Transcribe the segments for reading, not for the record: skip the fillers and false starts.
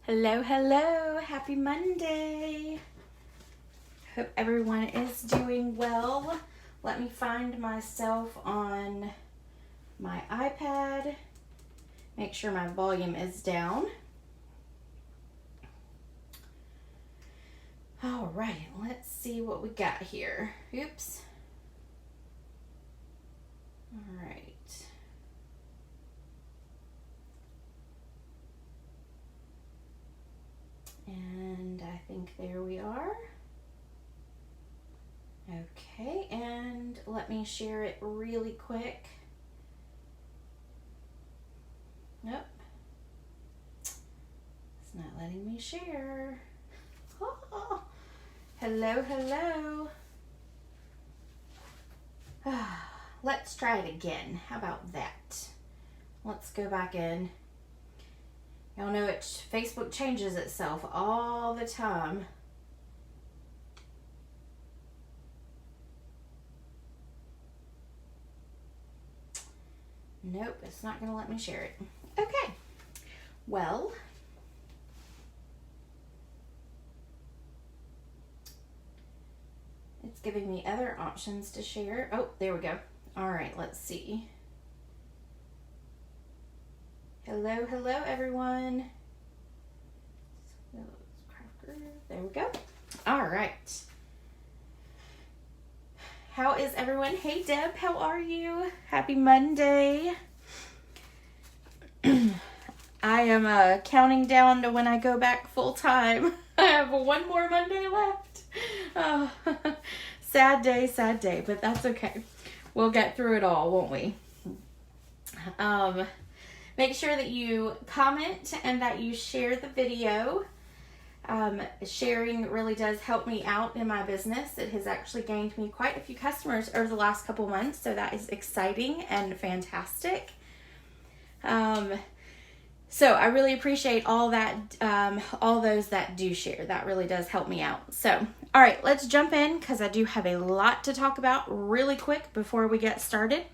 Hello, hello. Happy Monday. Hope everyone is doing well. Let me find myself on my iPad. Make sure my volume is down. All right, let's see what we got here. Oops. All right. And I think there we are. Okay, and let me share it really quick. Nope. It's not letting me share. Oh. Hello, hello. Let's try it again. How about that? Let's go back in. Y'all know Facebook changes itself all the time. Nope, it's not going to let me share it. Okay, well, it's giving me other options to share. Oh, there we go. All right, let's see. Hello, hello, everyone. There we go. All right. How is everyone? Hey, Deb, how are you? Happy Monday. I am counting down to when I go back full time. I have one more Monday left. Oh, sad day, but that's okay. We'll get through it all, won't we? Make sure that you comment and that you share the video. Sharing really does help me out in my business. It has actually gained me quite a few customers over the last couple months, so that is exciting and fantastic. So I really appreciate all those that do share. That really does help me out. So, all right, let's jump in because I do have a lot to talk about really quick before we get started.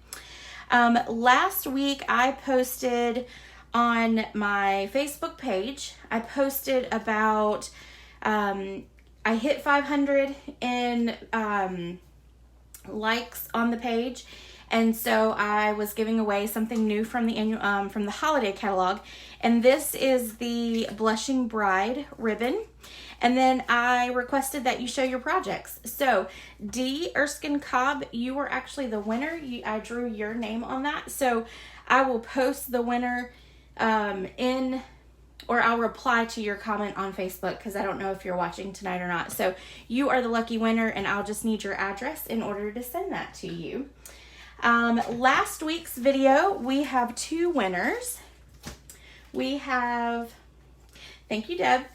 Last week I posted on my Facebook page, I posted about, I hit 500 in likes on the page, and so I was giving away something new from the annual, from the holiday catalog, and this is the Blushing Bride ribbon. And then I requested that you show your projects. So D. Erskine Cobb, you were actually the winner. I drew your name on that. So I will post the winner or I'll reply to your comment on Facebook because I don't know if you're watching tonight or not. So you are the lucky winner, and I'll just need your address in order to send that to you. Last week's video, we have two winners. We have... Thank you, Deb.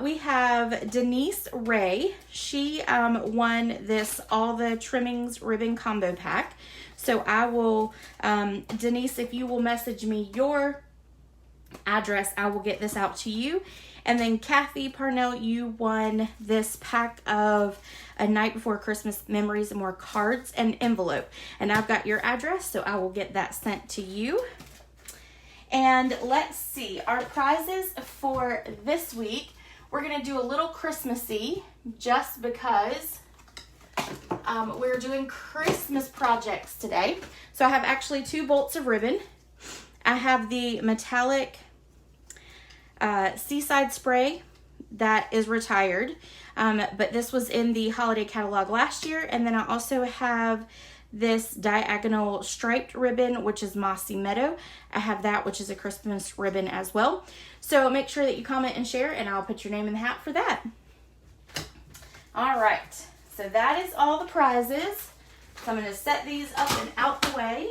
We have Denise Ray. She won this All the Trimmings Ribbon Combo Pack. So I will, Denise, if you will message me your address, I will get this out to you. And then Kathy Parnell, you won this pack of A Night Before Christmas Memories and More cards and envelope. And I've got your address, so I will get that sent to you. And let's see, our prizes for this week, we're going to do a little Christmassy just because we're doing Christmas projects today. So I have actually 2 bolts of ribbon. I have the metallic Seaside spray that is retired, but this was in the holiday catalog last year. And then I also have this diagonal striped ribbon, which is Mossy Meadow. I have that, which is a Christmas ribbon as well. So make sure that you comment and share, and I'll put your name in the hat for that. All right, so that is all the prizes. So I'm going to set these up and out the way.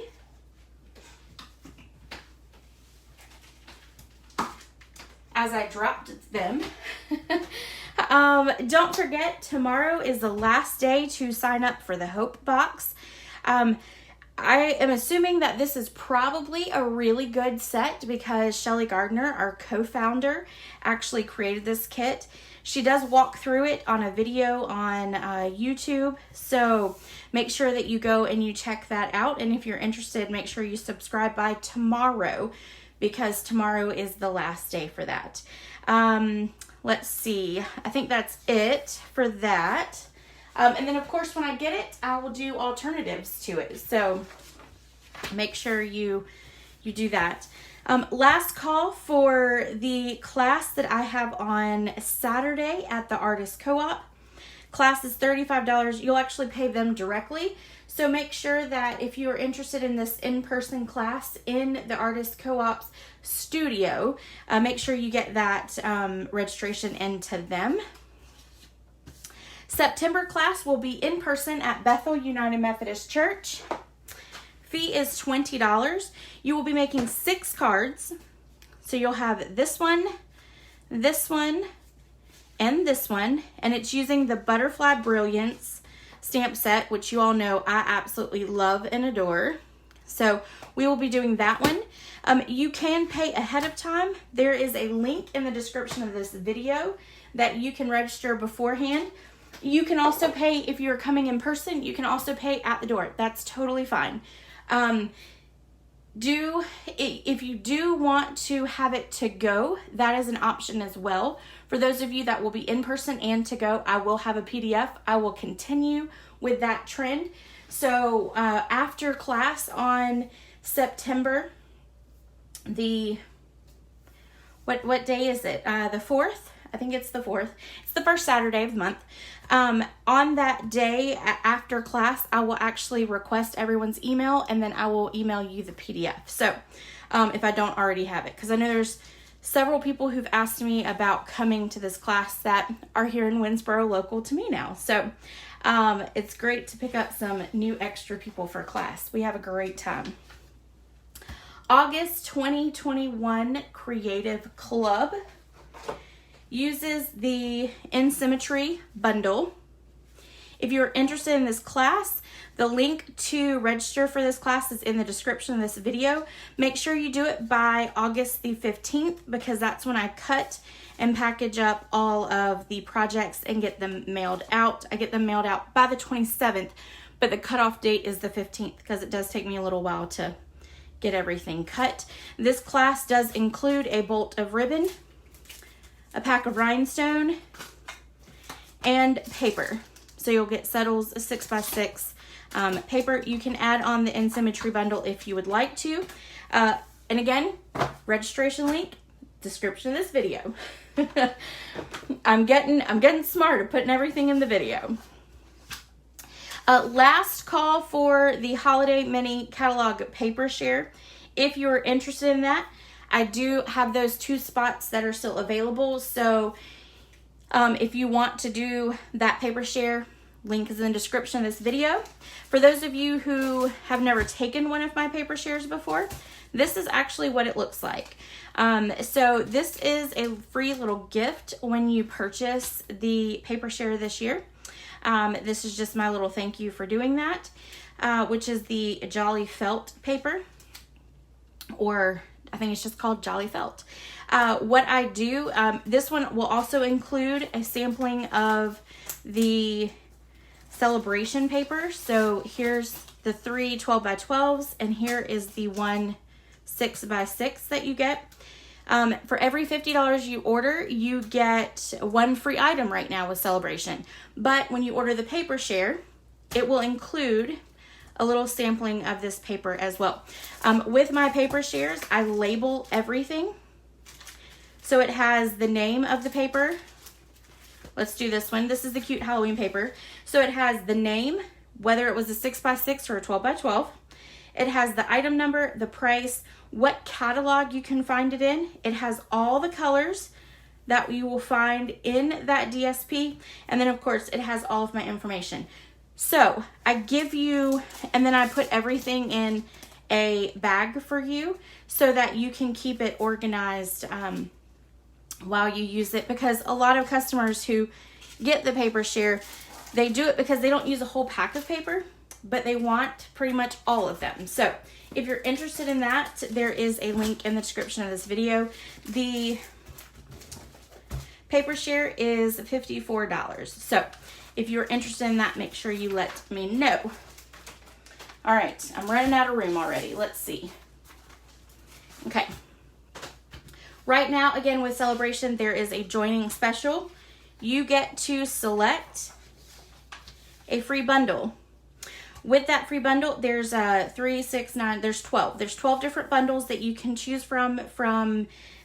As I dropped them. Don't forget, tomorrow is the last day to sign up for the Hope Box. I am assuming that this is probably a really good set because Shelly Gardner, our co-founder, actually created this kit. She does walk through it on a video on YouTube, so make sure that you go and you check that out. And if you're interested, make sure you subscribe by tomorrow because tomorrow is the last day for that. Let's see. I think that's it for that. And then, of course, when I get it, I will do alternatives to it. So make sure you do that. Last call for the class that I have on Saturday at the Artist Co-op. Class is $35. You'll actually pay them directly. So make sure that if you are interested in this in-person class in the Artist Co-op's studio, make sure you get that registration into them. September class will be in person at Bethel United Methodist Church. Fee is $20. You will be making 6 cards. So you'll have this one, and this one. And it's using the Butterfly Brilliance stamp set, which you all know I absolutely love and adore. So we will be doing that one. You can pay ahead of time. There is a link in the description of this video that you can register beforehand. You can also pay, if you're coming in person, you can also pay at the door. That's totally fine. If you do want to have it to go, that is an option as well. For those of you that will be in person and to go, I will have a PDF. I will continue with that trend. So after class on September, what day is it? The 4th? I think it's the 4th. It's the first Saturday of the month. On that day after class, I will actually request everyone's email and then I will email you the PDF. So if I don't already have it, because I know there's several people who've asked me about coming to this class that are here in Winsboro, local to me now. So it's great to pick up some new extra people for class. We have a great time. August 2021 Creative Club uses the In Symmetry bundle. If you're interested in this class, the link to register for this class is in the description of this video. Make sure you do it by August the 15th because that's when I cut and package up all of the projects and get them mailed out. I get them mailed out by the 27th, but the cutoff date is the 15th because it does take me a little while to get everything cut. This class does include a bolt of ribbon, a pack of rhinestone, and paper. So you'll get Settles 6x6 paper. You can add on the In Symmetry bundle if you would like to. And again, registration link, description of this video. I'm getting smarter putting everything in the video. Last call for the Holiday Mini Catalog Paper Share. If you're interested in that, I do have those 2 spots that are still available. So if you want to do that paper share, link is in the description of this video. For those of you who have never taken one of my paper shares before, this is actually what it looks like. So this is a free little gift when you purchase the paper share this year. This is just my little thank you for doing that, which is the Jolly Felt paper, or I think it's just called Jolly Felt. What I do, this one will also include a sampling of the celebration paper. So here's the 3 12x12s, and here is the 1 6x6 that you get. For every $50 you order, you get 1 free item right now with Celebration. But when you order the paper share, it will include a little sampling of this paper as well. With my paper shares, I label everything. So it has the name of the paper. Let's do this one. This is the cute Halloween paper. So it has the name, whether it was a 6x6 or a 12x12. It has the item number, the price, what catalog you can find it in. It has all the colors that you will find in that DSP. And then of course it has all of my information. So I give you, and then I put everything in a bag for you so that you can keep it organized while you use it, because a lot of customers who get the paper share, they do it because they don't use a whole pack of paper. but they want pretty much all of them. So if you're interested in that, there is a link in the description of this video. The paper share is $54. So if you're interested in that, make sure you let me know. All right, I'm running out of room already. Let's see. Okay. Right now, again, with Celebration, there is a joining special. You get to select a free bundle. With that free bundle, there's 3, 6, 9, there's 12. There's 12 different bundles that you can choose from.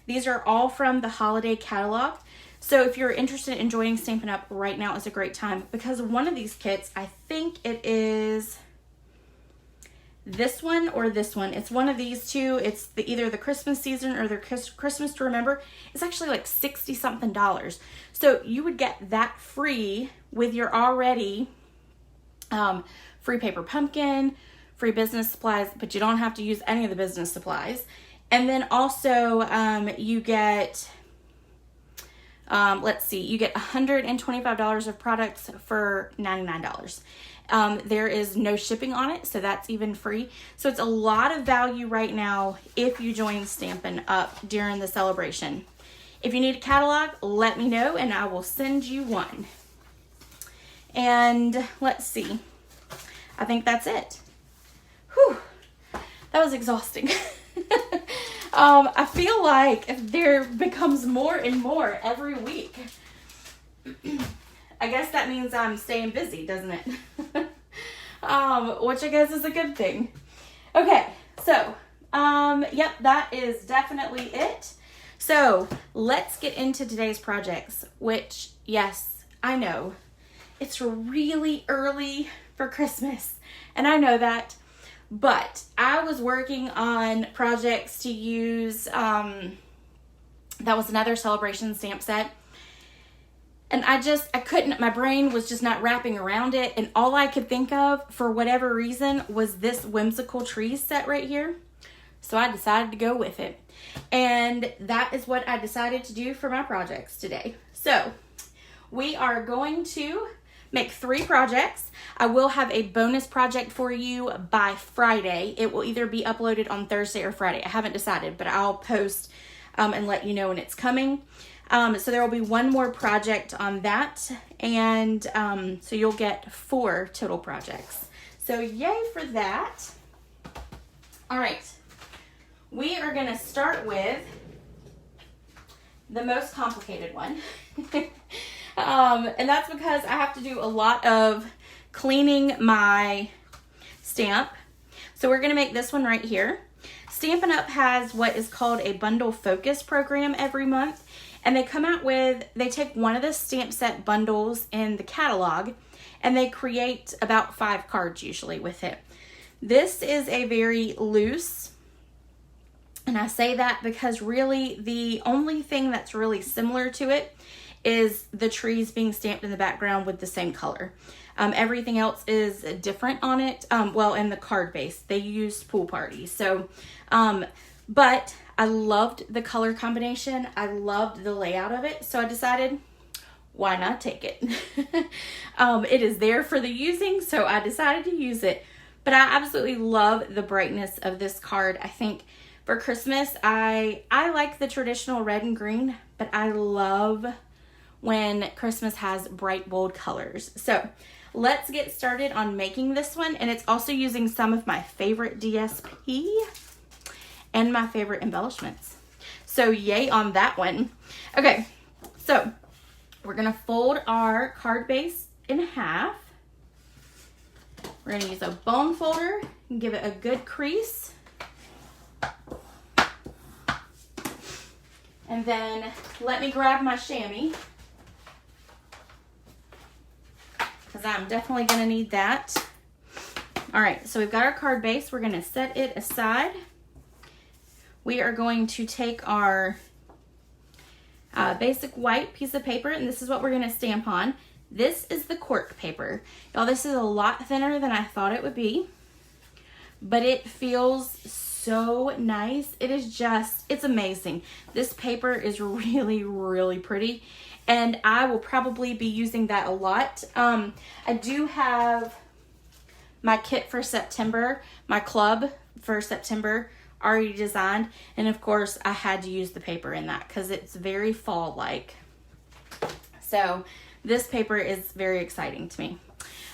These are all from the holiday catalog. So if you're interested in joining Stampin' Up! Right now is a great time, because one of these kits, I think it is this one or this one. It's one of these two. It's either the Christmas season or the Christmas to Remember. It's actually like $60-something. So you would get that free with your already free paper pumpkin, free business supplies, but you don't have to use any of the business supplies. And then also you get, let's see, you get $125 of products for $99. There is no shipping on it, so that's even free. So it's a lot of value right now if you join Stampin' Up! During the celebration. If you need a catalog, let me know and I will send you one. And let's see. I think that's it. Whew. That was exhausting. I feel like there becomes more and more every week. I guess that means I'm staying busy, doesn't it? Which I guess is a good thing. Okay, so, yep, that is definitely it. So, let's get into today's projects, which, yes, I know, it's really early for Christmas, and I know that, but I was working on projects to use, that was another Celebration stamp set. And I couldn't, my brain was just not wrapping around it. And all I could think of, for whatever reason, was this Whimsical trees set right here. So I decided to go with it. And that is what I decided to do for my projects today. So we are going to make 3 projects. I will have a bonus project for you by Friday. It will either be uploaded on Thursday or Friday. I haven't decided, but I'll post and let you know when it's coming. So there will be one more project on that, and so you'll get 4 total projects. So yay for that. All right, we are going to start with the most complicated one. And that's because I have to do a lot of cleaning my stamp. So we're going to make this one right here. Stampin' Up! Has what is called a bundle focus program every month. And they come out with, they take one of the stamp set bundles in the catalog and they create about 5 cards usually with it. This is a very loose, and I say that because really the only thing that's really similar to it is the trees being stamped in the background with the same color. Everything else is different on it. Well, in the card base, they used Pool Party. So, but I loved the color combination. I loved the layout of it. So I decided, why not take it? It is there for the using, so I decided to use it. But I absolutely love the brightness of this card. I think for Christmas, I like the traditional red and green, but I love when Christmas has bright, bold colors. So let's get started on making this one. And it's also using some of my favorite DSP and my favorite embellishments. So yay on that one. Okay, so we're gonna fold our card base in half. We're gonna use a bone folder and give it a good crease. And then let me grab my chamois, because I'm definitely gonna need that. All right, so we've got our card base. We're gonna set it aside. We are going to take our basic white piece of paper, and this is what we're going to stamp on. This is the cork paper. Y'all, this is a lot thinner than I thought it would be, but it feels so nice. It is just, it's amazing. This paper is really, really pretty, and I will probably be using that a lot. I do have my kit for September, my club for September already designed. And of course I had to use the paper in that because it's very fall-like. So this paper is very exciting to me.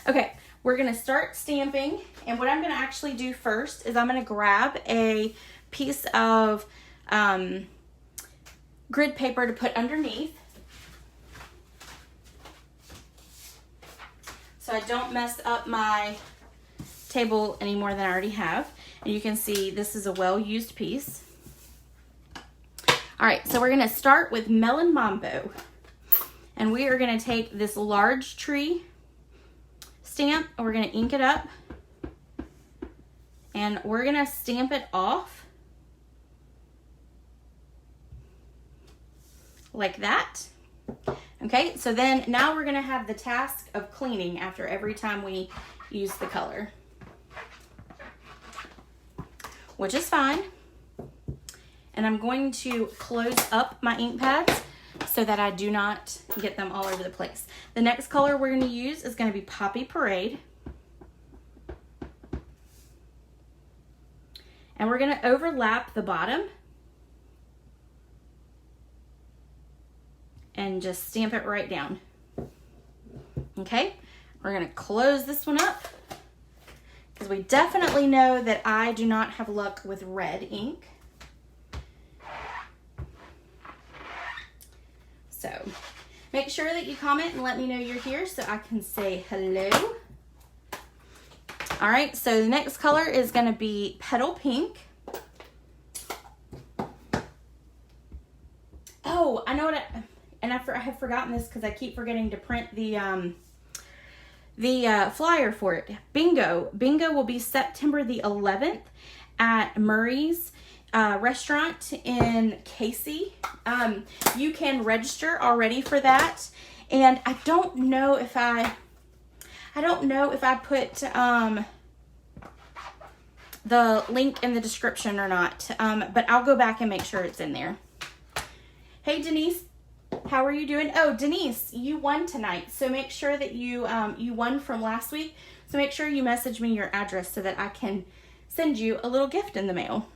Okay, we're gonna start stamping. And what I'm gonna actually do first is I'm gonna grab a piece of grid paper to put underneath, so I don't mess up my table any more than I already have. And you can see this is a well-used piece. All right, so we're gonna start with Melon Mambo. And we are gonna take this large tree stamp and we're gonna ink it up. And we're gonna stamp it off like that. Okay, so then now we're gonna have the task of cleaning after every time we use the color, which is fine. And I'm going to close up my ink pads so that I do not get them all over the place. The next color we're gonna use is gonna be Poppy Parade. And we're gonna overlap the bottom and just stamp it right down. Okay, we're gonna close this one up because we definitely know that I do not have luck with red ink. So make sure that you comment and let me know you're here so I can say hello. All right, so the next color is gonna be Petal Pink. Oh, I know what I have forgotten this because I keep forgetting to print the flyer for it. Bingo. Bingo will be September the 11th at Murray's restaurant in Casey. You can register already for that. And I don't know if I put the link in the description or not, but I'll go back and make sure it's in there. Hey Denise, how are you doing? Oh, Denise, you won tonight, so make sure that you won from last week. So make sure you message me your address so that I can send you a little gift in the mail.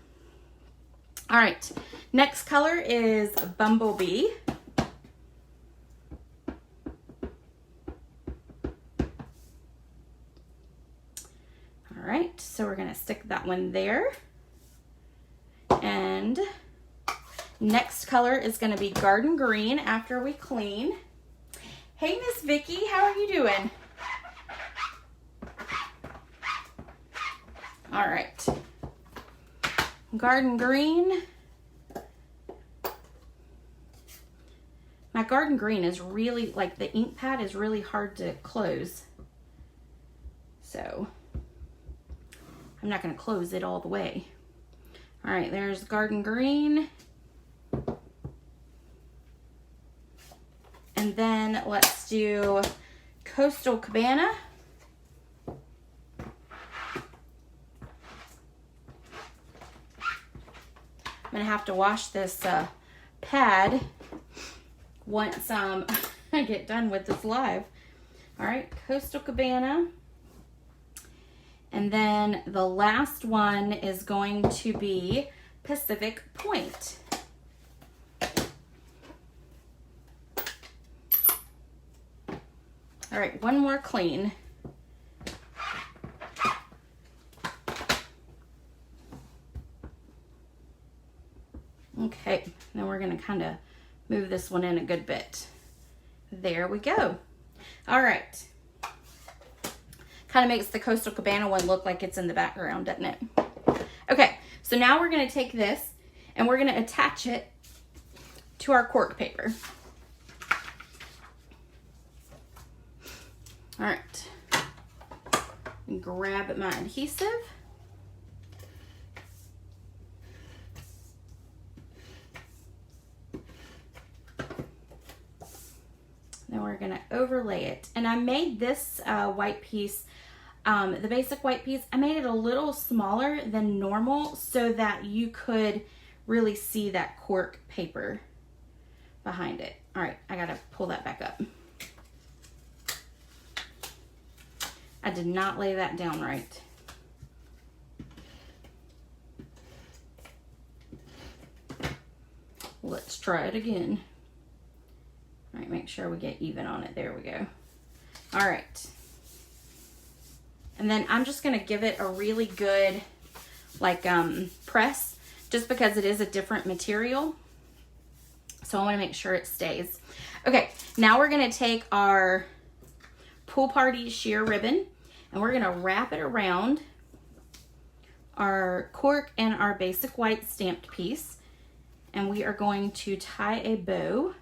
All right, next color is Bumblebee. All right, so we're gonna stick that one there. And next color is gonna be Garden Green after we clean. Hey, Miss Vicky, how are you doing? All right, Garden Green. My Garden Green is really, like, the ink pad is really hard to close. So I'm not gonna close it all the way. All right, there's Garden Green. And then let's do Coastal Cabana. I'm gonna have to wash this pad once I get done with this live. All right, Coastal Cabana. And then the last one is going to be Pacific Point. All right, one more clean. Okay, then we're gonna kind of move this one in a good bit. There we go. All right. Kind of makes the Coastal Cabana one look like it's in the background, doesn't it? Okay, so now we're gonna take this and we're gonna attach it to our cork paper. All right, grab my adhesive. Then we're gonna overlay it. And I made this white piece, the basic white piece, I made it a little smaller than normal so that you could really see that cork paper behind it. All right, I gotta pull that back up. I did not lay that down right. Let's try it again. All right, make sure we get even on it. There we go. All right. And then I'm just gonna give it a really good like press, just because it is a different material. So I wanna make sure it stays. Okay, now we're gonna take our Pool Party sheer ribbon and we're gonna wrap it around our cork and our basic white stamped piece. And we are going to tie a bow.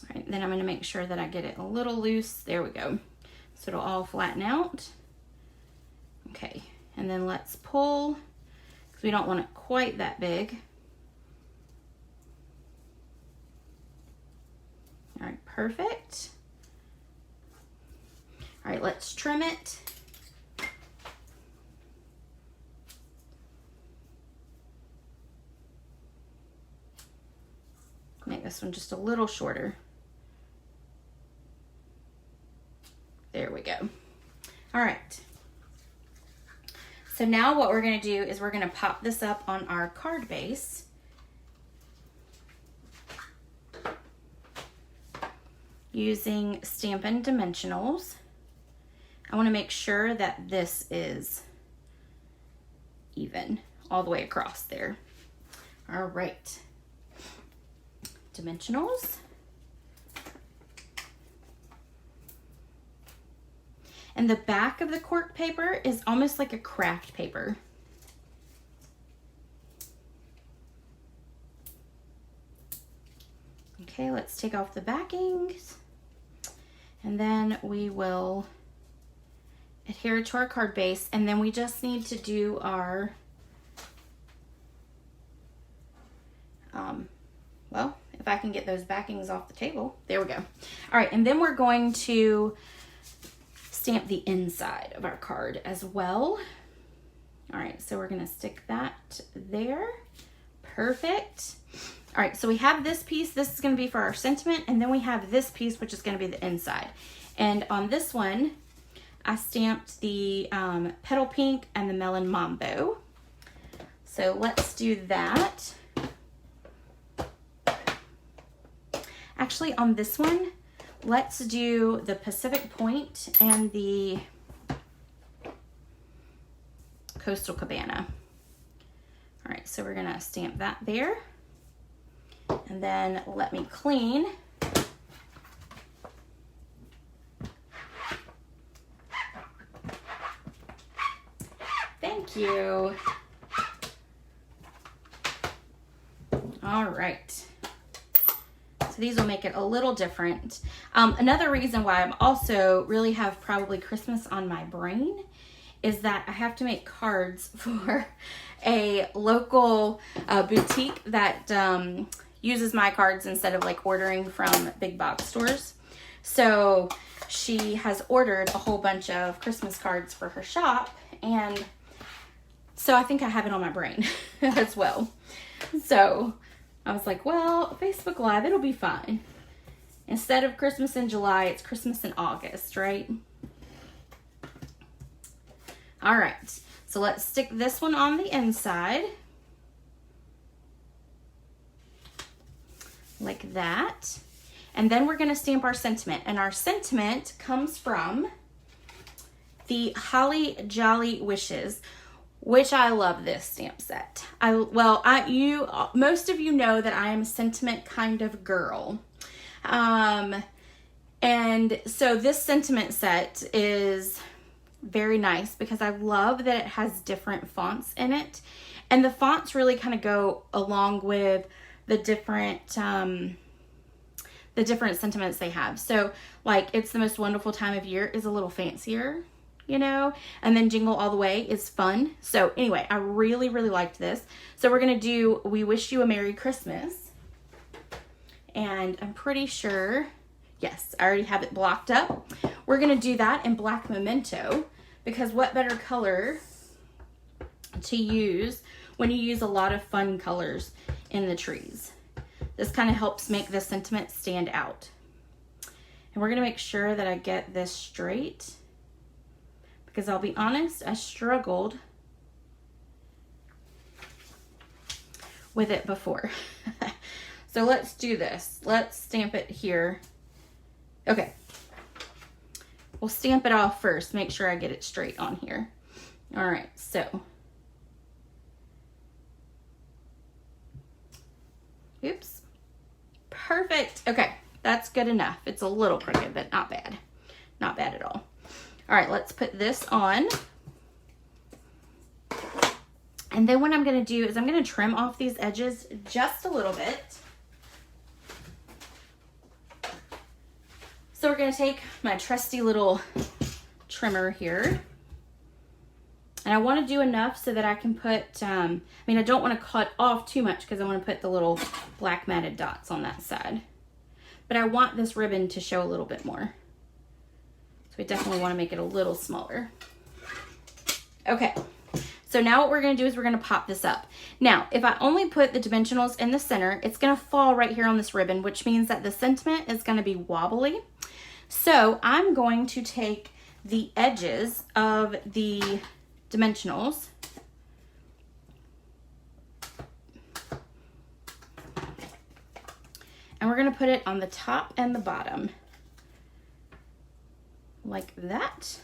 All right, then I'm going to make sure that I get it a little loose. There we go. So it'll all flatten out. Okay, and then let's pull, because we don't want it quite that big. All right, perfect. All right, let's trim it. Make this one just a little shorter. There we go. All right. So now what we're gonna do is we're gonna pop this up on our card base. Using Stampin' Dimensionals. I want to make sure that this is even all the way across there. All right. Dimensionals. And the back of the cork paper is almost like a craft paper. Okay, let's take off the backings. And then we will adhere to our card base, and then we just need to do our, well, if I can get those backings off the table, there we go. All right, and then we're going to stamp the inside of our card as well. All right, so we're gonna stick that there. Perfect. All right, so we have this piece. This is going to be for our sentiment, and then we have this piece, which is going to be the inside. And on this one, I stamped the Petal Pink and the Melon Mambo. So let's do that. Actually, on this one, let's do the Pacific Point and the Coastal Cabana. All right, so we're going to stamp that there. And then let me clean. Thank you. All right. So these will make it a little different. Another reason why I'm also really have probably Christmas on my brain is that I have to make cards for a local boutique that uses my cards instead of like ordering from big box stores. So she has ordered a whole bunch of Christmas cards for her shop, and so I think I have it on my brain as well. So I was like, well, Facebook Live, it'll be fine. Instead of Christmas in July, it's Christmas in August, right? All right, so let's stick this one on the inside. Like that. And then we're going to stamp our sentiment. And our sentiment comes from the Holly Jolly Wishes, which I love this stamp set. Most of you know that I am a sentiment kind of girl. And so this sentiment set is very nice because I love that it has different fonts in it. And the fonts really kind of go along with the different sentiments they have. So like It's the Most Wonderful Time of Year is a little fancier, you know, and then Jingle All the Way is fun. So anyway, I really, really liked this. So we're going to do We Wish You a Merry Christmas. And I'm pretty sure, yes, I already have it blocked up. We're going to do that in Black Memento because what better color to use when you use a lot of fun colors in the trees. This kind of helps make the sentiment stand out. And we're going to make sure that I get this straight, because I'll be honest, I struggled with it before. So let's do this. Let's stamp it here. Okay. We'll stamp it off first. Make sure I get it straight on here. All right, so. Oops. Perfect. Okay, that's good enough. It's a little crooked, but not bad. Not bad at all. All right, let's put this on. And then what I'm going to do is I'm going to trim off these edges just a little bit. So we're going to take my trusty little trimmer here. And I want to do enough so that I can put, I don't want to cut off too much because I want to put the little black matted dots on that side. But I want this ribbon to show a little bit more. So we definitely want to make it a little smaller. Okay. So now what we're going to do is we're going to pop this up. Now, if I only put the dimensionals in the center, it's going to fall right here on this ribbon, which means that the sentiment is going to be wobbly. So I'm going to take the edges of the dimensionals and we're going to put it on the top and the bottom like that.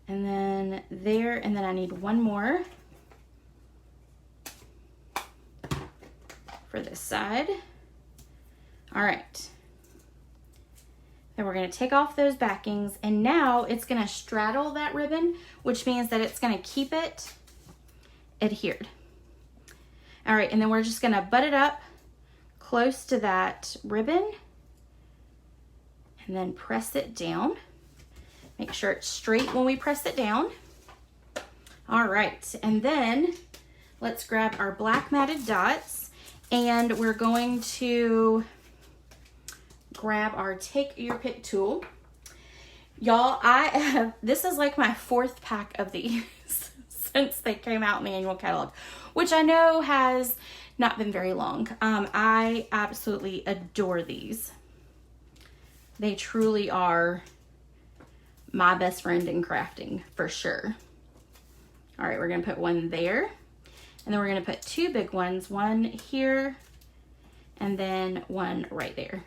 And then there, and then I need one more for this side. All right. Then we're going to take off those backings, and now it's going to straddle that ribbon, which means that it's going to keep it adhered. All right, and then we're just going to butt it up close to that ribbon and then press it down. Make sure it's straight when we press it down. All right, and then let's grab our black matted dots, and we're going to grab our take your pick tool. Y'all, this is like my 4th pack of these since they came out in the annual catalog, which I know has not been very long. I absolutely adore these. They truly are my best friend in crafting, for sure. All right, we're gonna put one there, and then we're gonna put 2 big ones, one here, and then one right there.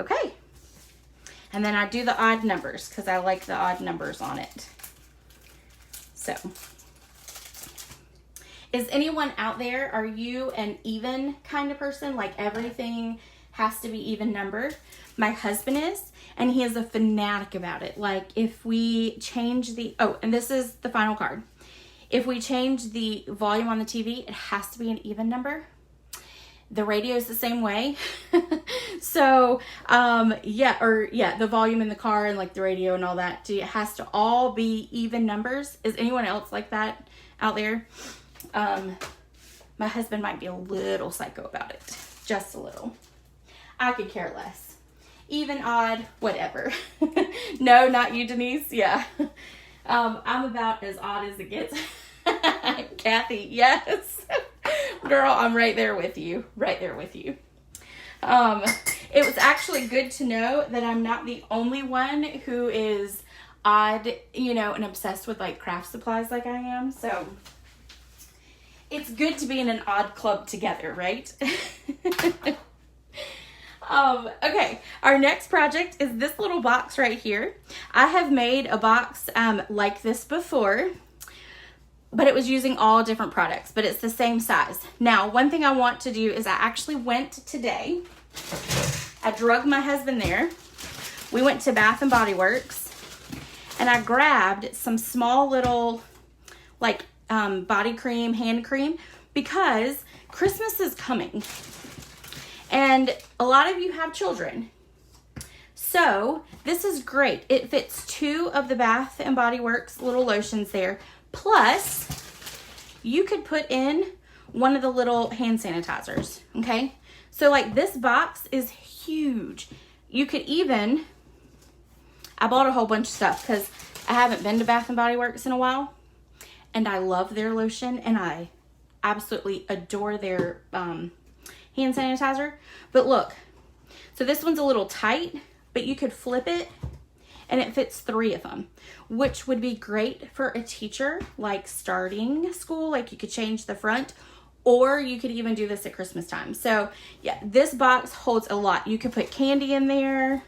Okay, and then I do the odd numbers because I like the odd numbers on it. So, is anyone out there, are you an even kind of person? Like everything has to be even numbered? My husband is, and he is a fanatic about it. Like if we change the, oh, and this is the final card. If we change the volume on the TV, it has to be an even number. The radio is the same way. So, the volume in the car and like the radio and all that, it has to all be even numbers. Is anyone else like that out there? My husband might be a little psycho about it. Just a little. I could care less. Even, odd, whatever. No, not you, Denise. Yeah. I'm about as odd as it gets. Kathy, yes. Girl, I'm right there with you. Right there with you. It was actually good to know that I'm not the only one who is odd, and obsessed with like craft supplies like I am. So it's good to be in an odd club together, right? Okay, our next project is this little box right here. I have made a box like this before, but it was using all different products, but it's the same size. Now, one thing I want to do is I actually went today, I drug my husband there. We went to Bath & Body Works, and I grabbed some small little, like, body cream, hand cream, because Christmas is coming. And a lot of you have children. So this is great. It fits 2 of the Bath & Body Works little lotions there. Plus, you could put in one of the little hand sanitizers, okay? So like this box is huge. You could even, I bought a whole bunch of stuff because I haven't been to Bath & Body Works in a while. and I love their lotion, and I absolutely adore their hand sanitizer. But look, so this one's a little tight, but you could flip it and it fits 3 of them, which would be great for a teacher like starting school. Like you could change the front, or you could even do this at Christmas time. So yeah, this box holds a lot. You could put candy in there.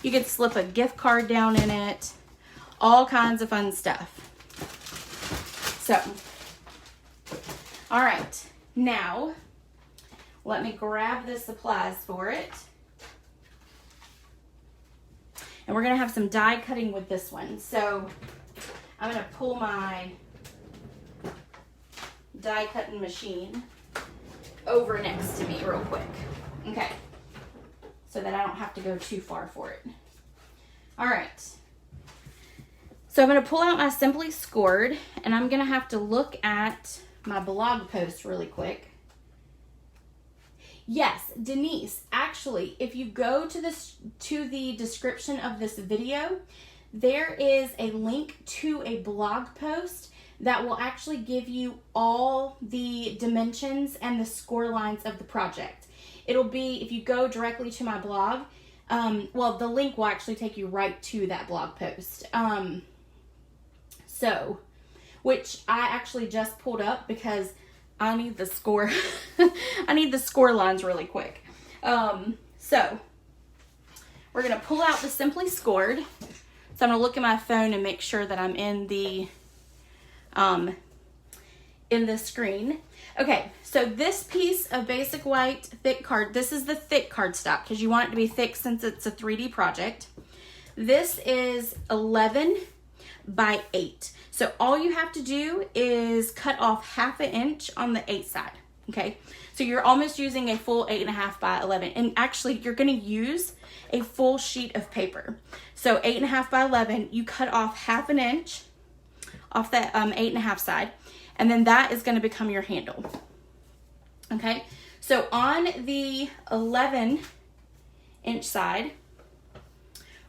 You could slip a gift card down in it. All kinds of fun stuff. So, all right, now let me grab the supplies for it. And we're gonna have some die cutting with this one. So I'm gonna pull my die cutting machine over next to me real quick. Okay, so that I don't have to go too far for it. All right, so I'm gonna pull out my Simply Scored, and I'm gonna have to look at my blog post really quick. Yes, Denise, actually, if you go to the description of this video, there is a link to a blog post that will actually give you all the dimensions and the score lines of the project. It'll be, if you go directly to my blog, well, the link will actually take you right to that blog post. So, which I actually just pulled up because I need the score. I need the score lines really quick. So we're gonna pull out the Simply Scored. So I'm gonna look at my phone and make sure that I'm in the screen. Okay, so this piece of basic white thick card, this is the thick cardstock because you want it to be thick since it's a 3D project. This is 11 by 8. So all you have to do is cut off 1/2 inch on the 8 side, okay? So you're almost using a full 8.5 by 11. And actually, you're gonna use a full sheet of paper. So 8.5 by 11, you cut off 1/2 inch off that 8.5 side, and then that is gonna become your handle, okay? So on the 11 inch side,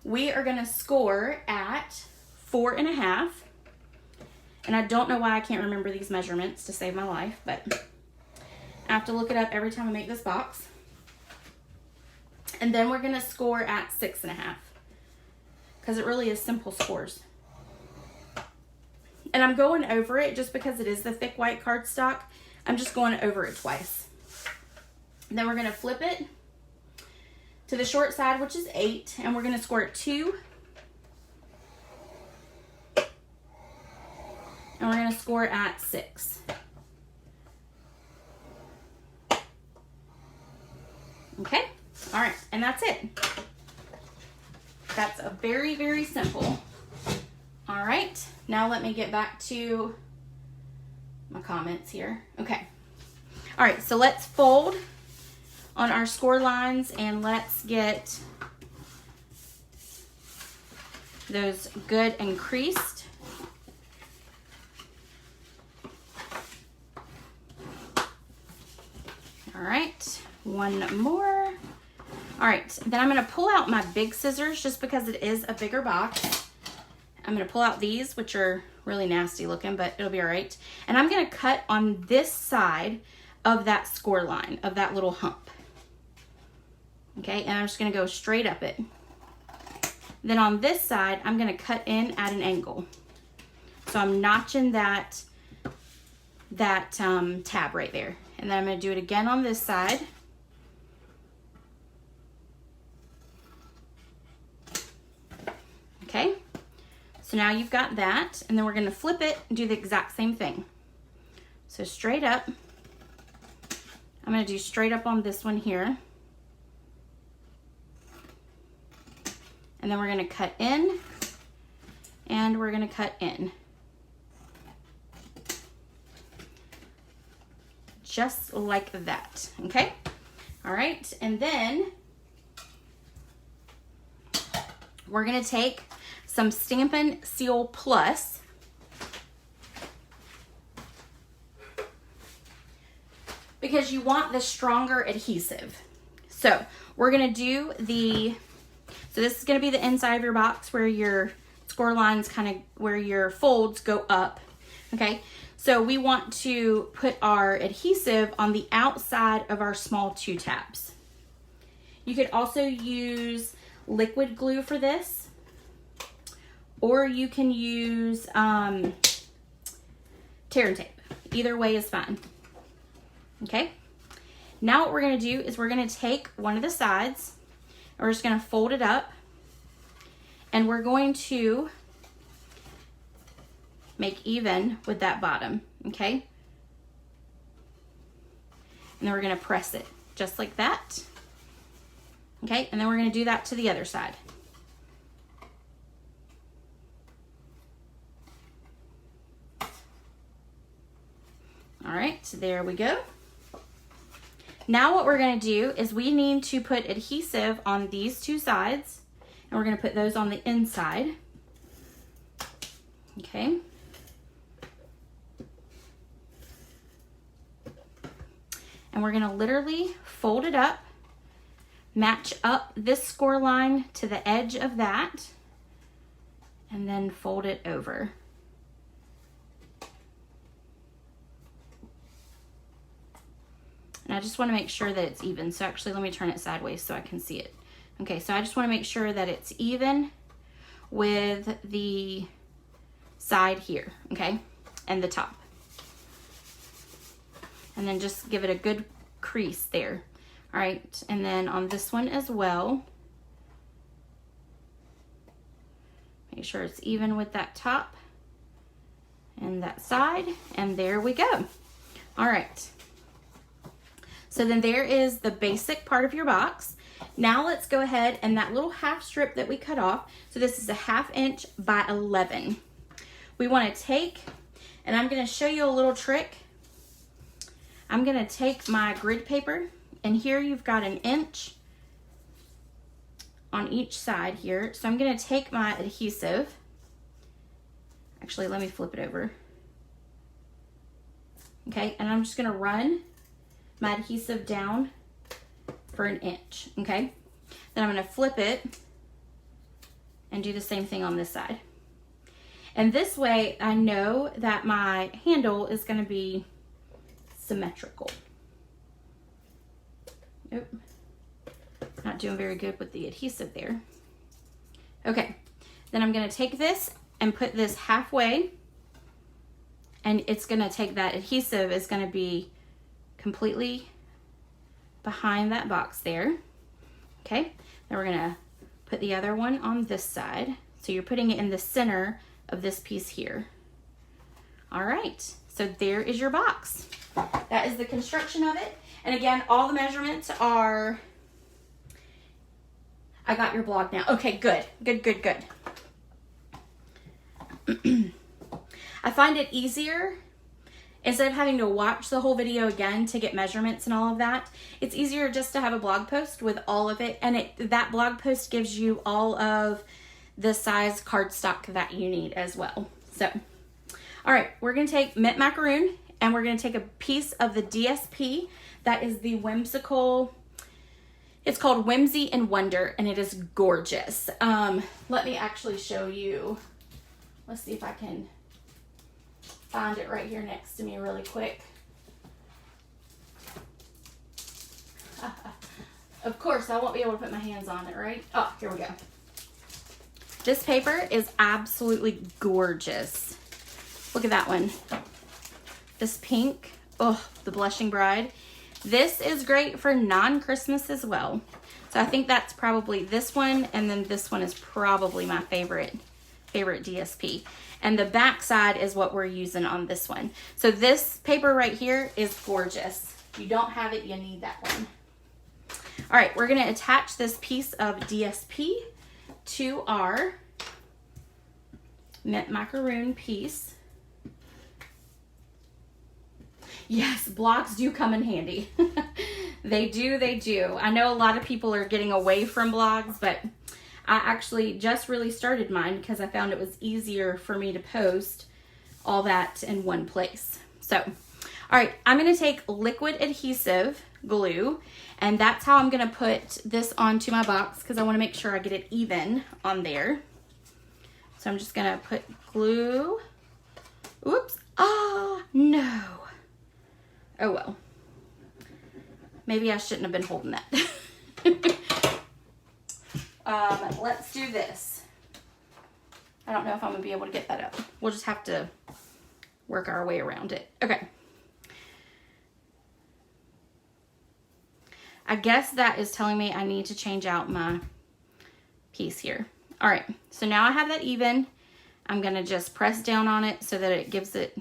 we are gonna score at 4.5. And I don't know why I can't remember these measurements to save my life, but I have to look it up every time I make this box. And then we're gonna score at 6.5 because it really is simple scores. And I'm going over it just because it is the thick white cardstock. I'm just going over it twice. And then we're gonna flip it to the short side, which is 8, and we're gonna score at 2. And we're gonna score at 6. Okay, all right, and that's it. That's a very, very simple. All right, now let me get back to my comments here. Okay, all right, so let's fold on our score lines and let's get those good and creased. All right, one more. All right, then I'm gonna pull out my big scissors just because it is a bigger box. I'm gonna pull out these, which are really nasty looking, but it'll be all right. And I'm gonna cut on this side of that score line, of that little hump. Okay, and I'm just gonna go straight up it. Then on this side, I'm gonna cut in at an angle. So I'm notching that tab right there. And then I'm going to do it again on this side. Okay, so now you've got that, and then we're going to flip it and do the exact same thing. So straight up, I'm going to do straight up on this one here. And then we're going to cut in, and we're going to cut in. Just like that, okay? All right, and then we're gonna take some Stampin' Seal Plus, because you want the stronger adhesive. So we're gonna do so this is gonna be the inside of your box where your score lines where your folds go up. Okay, so we want to put our adhesive on the outside of our small 2 tabs. You could also use liquid glue for this, or you can use tear and tape. Either way is fine. Okay, now what we're going to do is we're going to take one of the sides and we're just going to fold it up, and we're going to make even with that bottom, okay? And then we're going to press it just like that. Okay, and then we're going to do that to the other side. All right, so there we go. Now what we're going to do is we need to put adhesive on these 2 sides, and we're going to put those on the inside. Okay. And we're going to literally fold it up, match up this score line to the edge of that, and then fold it over. And I just want to make sure that it's even. So actually, let me turn it sideways so I can see it. Okay, so I just want to make sure that it's even with the side here, okay, and the top. And then just give it a good crease there. All right, and then on this one as well, make sure it's even with that top and that side, and there we go. All right, so then there is the basic part of your box. Now let's go ahead, and that little half strip that we cut off, so this is a 1/2 inch by 11. We want to take, and I'm going to show you a little trick. I'm going to take my grid paper, and here you've got 1 inch on each side here. So I'm going to take my adhesive. Actually, let me flip it over. Okay, and I'm just going to run my adhesive down for 1 inch, okay? Then I'm going to flip it and do the same thing on this side. And this way I know that my handle is going to be symmetrical. Nope. Not doing very good with the adhesive there. Okay, then I'm going to take this and put this halfway, and it's going to take that adhesive is going to be completely behind that box there. Okay, then we're going to put the other one on this side. So you're putting it in the center of this piece here. All right, so there is your box. That is the construction of it. And again, all the measurements are, I got your blog now. Okay, good. I find it easier, instead of having to watch the whole video again to get measurements and all of that, it's easier just to have a blog post with all of it. And that blog post gives you all of the size cardstock that you need as well. So, all right, we're going to take mint macaroon, and we're going to take a piece of the DSP. That is the Whimsical. It's called Whimsy and Wonder, and it is gorgeous. Let me actually show you. Let's see if I can find it right here next to me really quick. Of course, I won't be able to put my hands on it, right? Oh, here we go. This paper is absolutely gorgeous. Look at that one. This pink, oh, the Blushing Bride. This is great for non-Christmas as well. So I think that's probably this one, and then this one is probably my favorite DSP. And the back side is what we're using on this one. So this paper right here is gorgeous. If you don't have it, you need that one. All right, we're gonna attach this piece of DSP to our mint macaroon piece. Yes, blocks do come in handy. They do. I know a lot of people are getting away from blogs, but I actually just really started mine because I found it was easier for me to post all that in one place. So, all right, I'm going to take liquid adhesive glue, and that's how I'm going to put this onto my box because I want to make sure I get it even on there. So I'm just going to put glue. Oops, Oh, no. Oh, well. Maybe I shouldn't have been holding that. Let's do this. I don't know if I'm going to be able to get that up. We'll just have to work our way around it. Okay. I guess that is telling me I need to change out my piece here. All right, so now I have that even. I'm gonna just press down on it so that it gives it,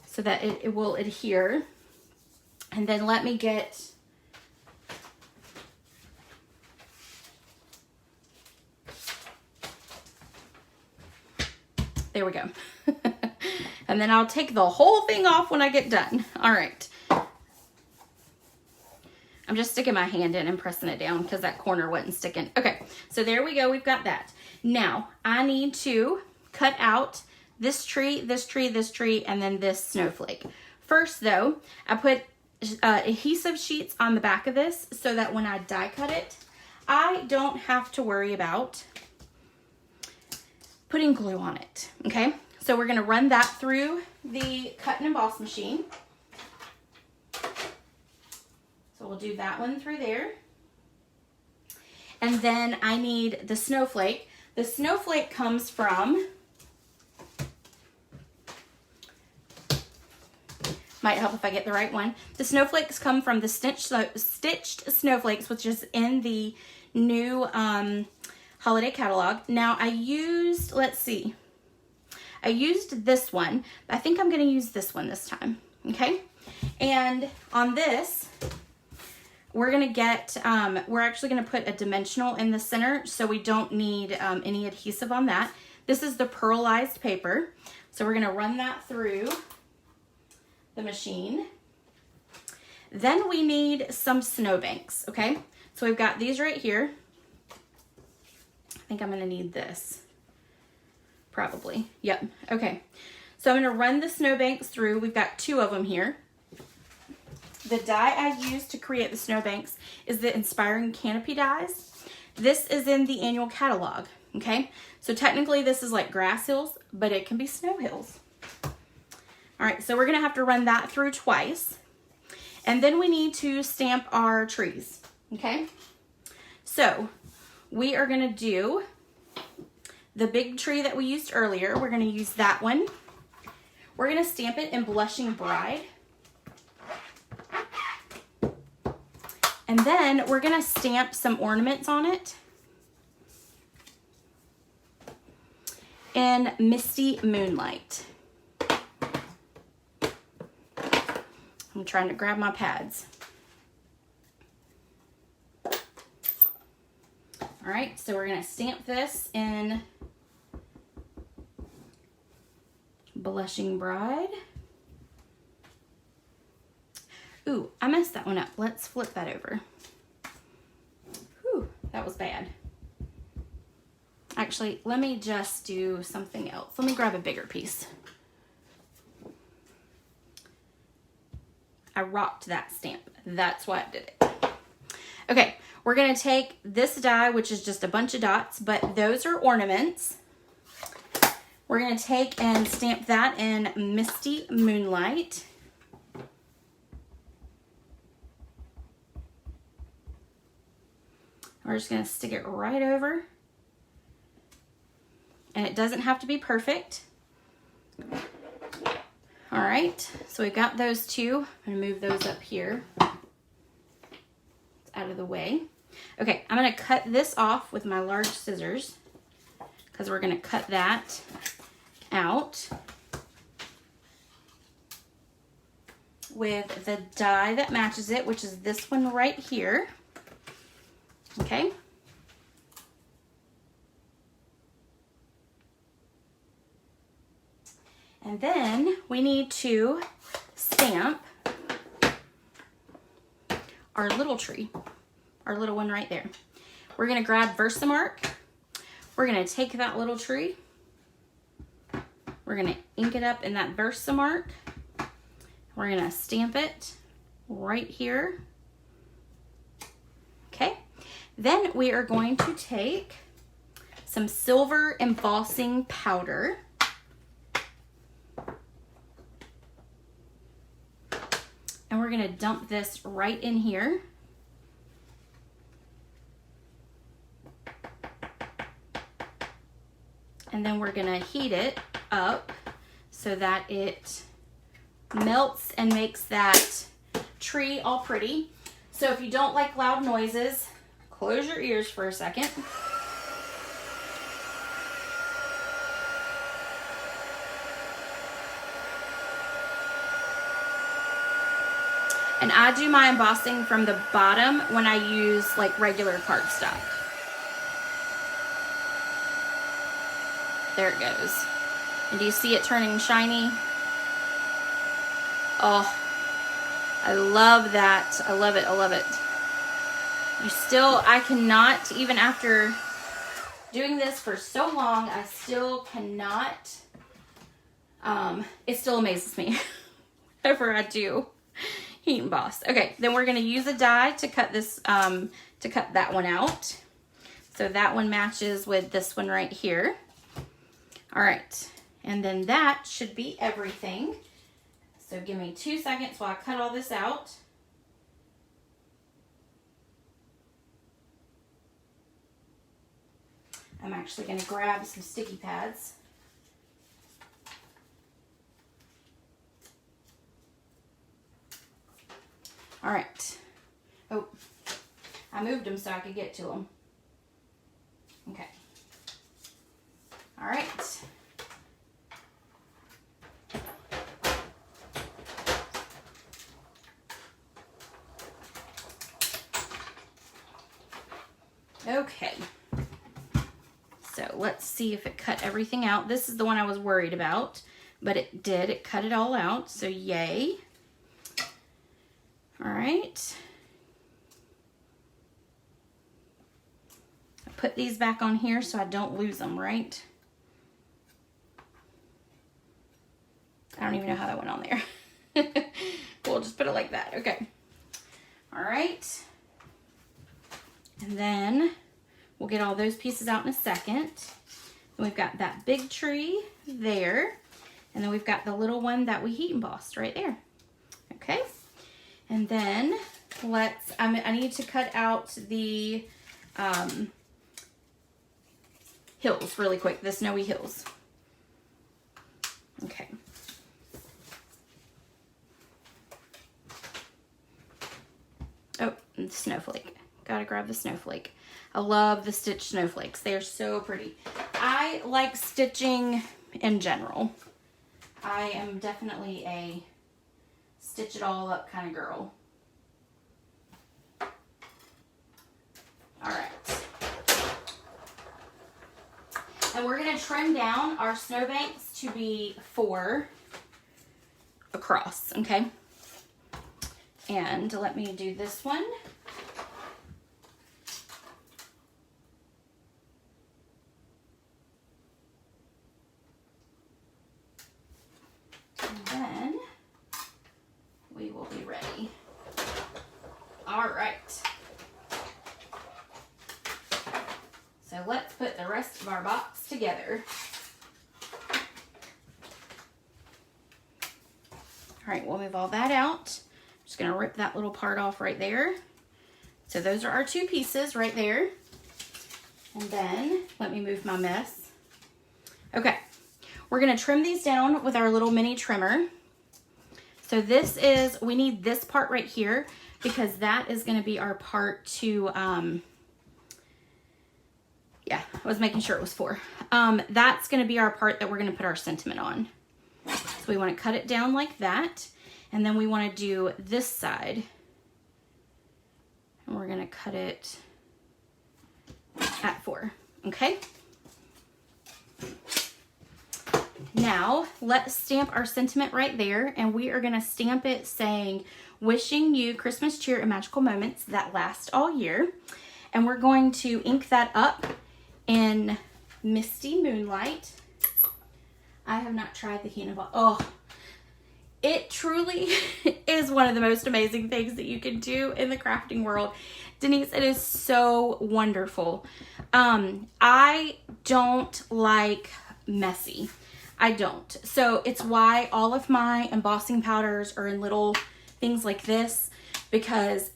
so that it will adhere. And then let me get, there we go. And then I'll take the whole thing off when I get done. All right. I'm just sticking my hand in and pressing it down because that corner wasn't sticking. Okay, so there we go. We've got that. Now, I need to cut out this tree, this tree, this tree, and then this snowflake. First, though, I put adhesive sheets on the back of this so that when I die cut it, I don't have to worry about putting glue on it, okay? So we're going to run that through the cut and emboss machine. So we'll do that one through there. And then I need the snowflake. The snowflake comes from, might help if I get the right one. The snowflakes come from the Stitched Snowflakes, which is in the new holiday catalog. Now I used, let's see, I used this one, but I think I'm gonna use this one this time, okay? And on this, we're gonna get, we're actually gonna put a dimensional in the center so we don't need any adhesive on that. This is the pearlized paper. So we're gonna run that through the machine. Then we need some snowbanks, okay? So we've got these right here. I think I'm gonna need this, probably. Yep, okay. So I'm gonna run the snowbanks through. We've got 2 of them here. The die I used to create the snowbanks is the Inspiring Canopy dies. This is in the annual catalog, okay? So technically this is like grass hills, but it can be snow hills. All right, so we're gonna have to run that through twice. And then we need to stamp our trees, okay? So we are gonna do the big tree that we used earlier. We're gonna use that one. We're gonna stamp it in Blushing Bride. And then we're gonna stamp some ornaments on it in Misty Moonlight. I'm trying to grab my pads. All right, so we're gonna stamp this in Blushing Bride. Ooh, I messed that one up. Let's flip that over. Whew, that was bad. Actually, let me just do something else. Let me grab a bigger piece. I rocked that stamp. That's why I did it. Okay, we're gonna take this die, which is just a bunch of dots, but those are ornaments. We're gonna take and stamp that in Misty Moonlight. We're just gonna stick it right over. And it doesn't have to be perfect. All right, so we've got those 2. I'm gonna move those up here. It's out of the way. Okay, I'm gonna cut this off with my large scissors because we're gonna cut that out with the die that matches it, which is this one right here. Okay. And then we need to stamp our little tree, our little one right there. We're gonna grab Versamark. We're gonna take that little tree. We're gonna ink it up in that Versamark. We're gonna stamp it right here. Okay. Then we are going to take some silver embossing powder. we're gonna dump this right in here. And then we're gonna heat it up so that it melts and makes that tree all pretty. So if you don't like loud noises, close your ears for a second. And I do my embossing from the bottom when I use like regular cardstock. There it goes. And do you see it turning shiny? Oh, I love that. I love it. I love it. I cannot, even after doing this for so long, I still cannot, it still amazes me whenever I do heat emboss. Okay, then we're going to use a die to cut this, to cut that one out. So that one matches with this one right here. All right, and then that should be everything. So give me 2 seconds while I cut all this out. I'm actually going to grab some sticky pads. All right. Oh, I moved them so I could get to them. Okay. All right. Okay. So let's see if it cut everything out. This is the one I was worried about, but it did. It cut it all out, so yay. All right. I put these back on here so I don't lose them, right? I don't even know how that went on there. We'll just put it like that. Okay. All right. And then we'll get all those pieces out in a second. And we've got that big tree there. And then we've got the little one that we heat embossed right there. Okay. And then I need to cut out the hills really quick, the snowy hills. Okay. Oh, and the snowflake. Gotta grab the snowflake. I love the stitched snowflakes. They are so pretty. I like stitching in general. I am definitely a stitch it all up kind of girl. All right. And we're gonna trim down our snowbanks to be 4 across, okay? And let me do this one. And then we will be ready. All right. So let's put the rest of our box together. All right, we'll move all that out. Just gonna rip that little part off right there. So those are our 2 pieces right there. And then, let me move my mess. Okay, we're gonna trim these down with our little mini trimmer. So we need this part right here because that is gonna be our part to, yeah, I was making sure it was 4. That's gonna be our part that we're gonna put our sentiment on. So we wanna cut it down like that. And then we want to do this side. And we're going to cut it at 4. Okay? Now, let's stamp our sentiment right there. And we are going to stamp it saying, wishing you Christmas cheer and magical moments that last all year. And we're going to ink that up in Misty Moonlight. I have not tried the heat emboss. Oh, it truly is one of the most amazing things that you can do in the crafting world. Denise, it is so wonderful. I don't like messy. I don't. So it's why all of my embossing powders are in little things like this because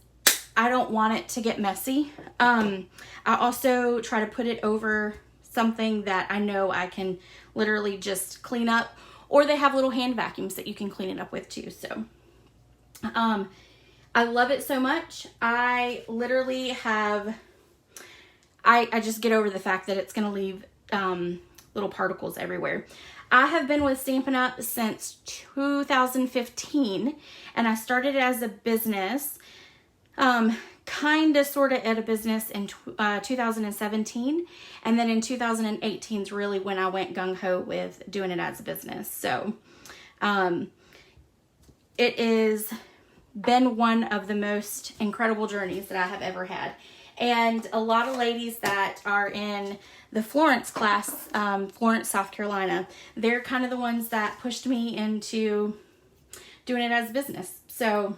I don't want it to get messy. I also try to put it over something that I know I can literally just clean up, or they have little hand vacuums that you can clean it up with too. So I love it so much. I literally have, I just get over the fact that it's going to leave little particles everywhere. I have been with Stampin' Up! Since 2015, and I started as a business, kind of sort of at a business in 2017, and then in 2018 is really when I went gung-ho with doing it as a business. So it has been one of the most incredible journeys that I have ever had. And a lot of ladies that are in the Florence class, Florence, South Carolina, they're kind of the ones that pushed me into doing it as a business. So,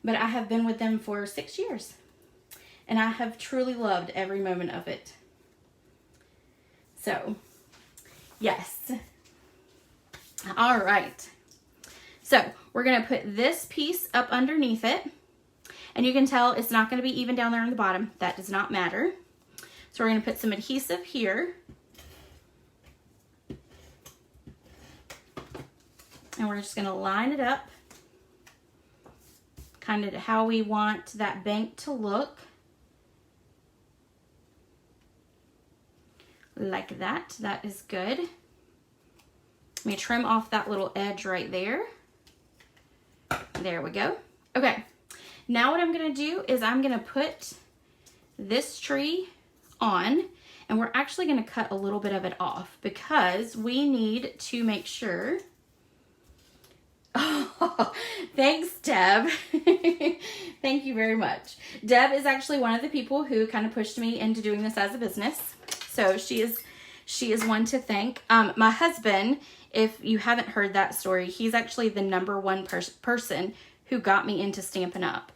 but I have been with them for 6 years, and I have truly loved every moment of it. So, yes. All right. So, we're going to put this piece up underneath it. And you can tell it's not going to be even down there on the bottom. That does not matter. So we're going to put some adhesive here. And we're just going to line it up. Kind of how we want that bank to look. Like that. That is good. Let me trim off that little edge right there. There we go. Okay. Now what I'm going to do is I'm going to put this tree on, and we're actually going to cut a little bit of it off because we need to make sure. Oh, thanks, Deb. Thank you very much. Deb is actually one of the people who kind of pushed me into doing this as a business. So she is one to thank. My husband, if you haven't heard that story, he's actually the #1 person who got me into Stampin' Up.